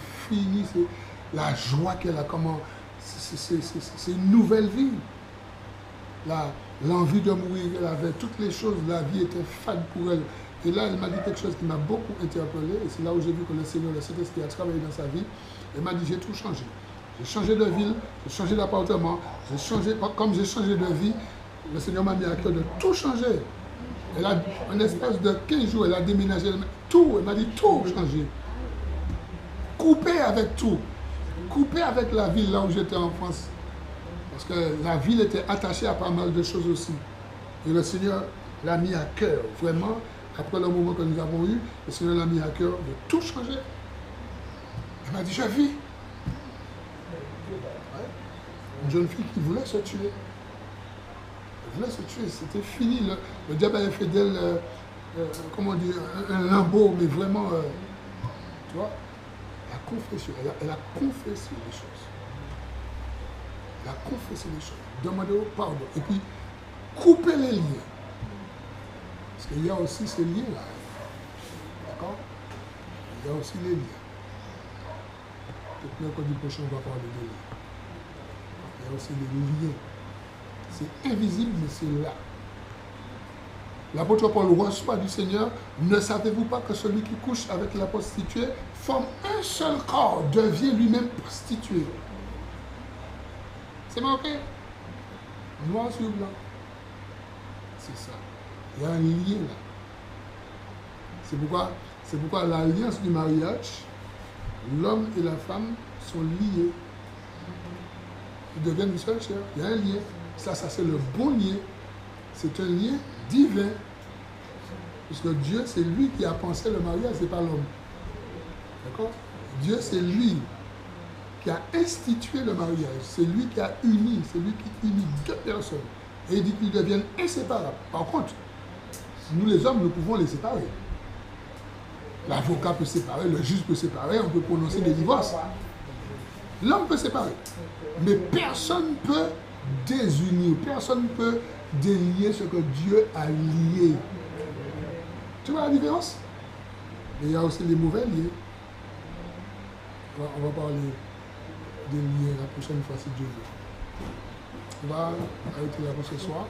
la joie qu'elle a, comment, c'est une nouvelle vie. L'envie de mourir, elle avait toutes les choses, la vie était fade pour elle. Et là, elle m'a dit quelque chose qui m'a beaucoup interpellé, et c'est là où j'ai vu que le Seigneur, le Saint-Esprit a travaillé dans sa vie. Elle m'a dit, j'ai tout changé. J'ai changé de ville, j'ai changé d'appartement, comme j'ai changé de vie, le Seigneur m'a mis à cœur de tout changer. Elle a, en espace de 15 jours, elle a déménagé, elle m'a dit tout changer. Couper avec tout. Couper avec la ville là où j'étais en France. Parce que la ville était attachée à pas mal de choses aussi. Et le Seigneur l'a mis à cœur, vraiment, après le moment que nous avons eu, le Seigneur l'a mis à cœur de tout changer. Elle m'a dit, je vis. Une jeune fille qui voulait se tuer. Elle voulait se tuer, c'était fini. Le diable avait fait d'elle, comment dire, un limbo, mais vraiment, tu vois, la confession. Elle a confessé les choses. Elle a confessé les choses. Demandez au pardon. Et puis, couper les liens. Parce qu'il y a aussi ces liens-là. D'accord? Il y a aussi les liens. Peut-être mercredi prochain, on va parler de liens. Il y a aussi les liens. C'est invisible, mais c'est là. L'apôtre Paul reçoit du Seigneur. Ne savez-vous pas que celui qui couche avec la prostituée forme un seul corps, devient lui-même prostitué? C'est marqué. Noir sur blanc. C'est ça. Il y a un lien là. C'est pourquoi l'alliance du mariage, l'homme et la femme sont liés. Ils deviennent une seule chair. Il y a un lien. Ça c'est le bon lien. C'est un lien divin. Parce que Dieu, c'est lui qui a pensé le mariage, ce n'est pas l'homme. D'accord? Dieu, c'est lui qui a institué le mariage. C'est lui qui a uni. C'est lui qui unit deux personnes. Et il dit qu'ils deviennent inséparables. Par contre, nous les hommes, nous pouvons les séparer. L'avocat peut séparer, le juge peut séparer, on peut prononcer des divorces. L'homme peut séparer. Mais personne ne peut désunir, personne ne peut délier ce que Dieu a lié. Tu vois la différence? Mais il y a aussi les mauvais liens. On va parler des liens la prochaine fois si Dieu veut. On va arrêter là pour ce soir.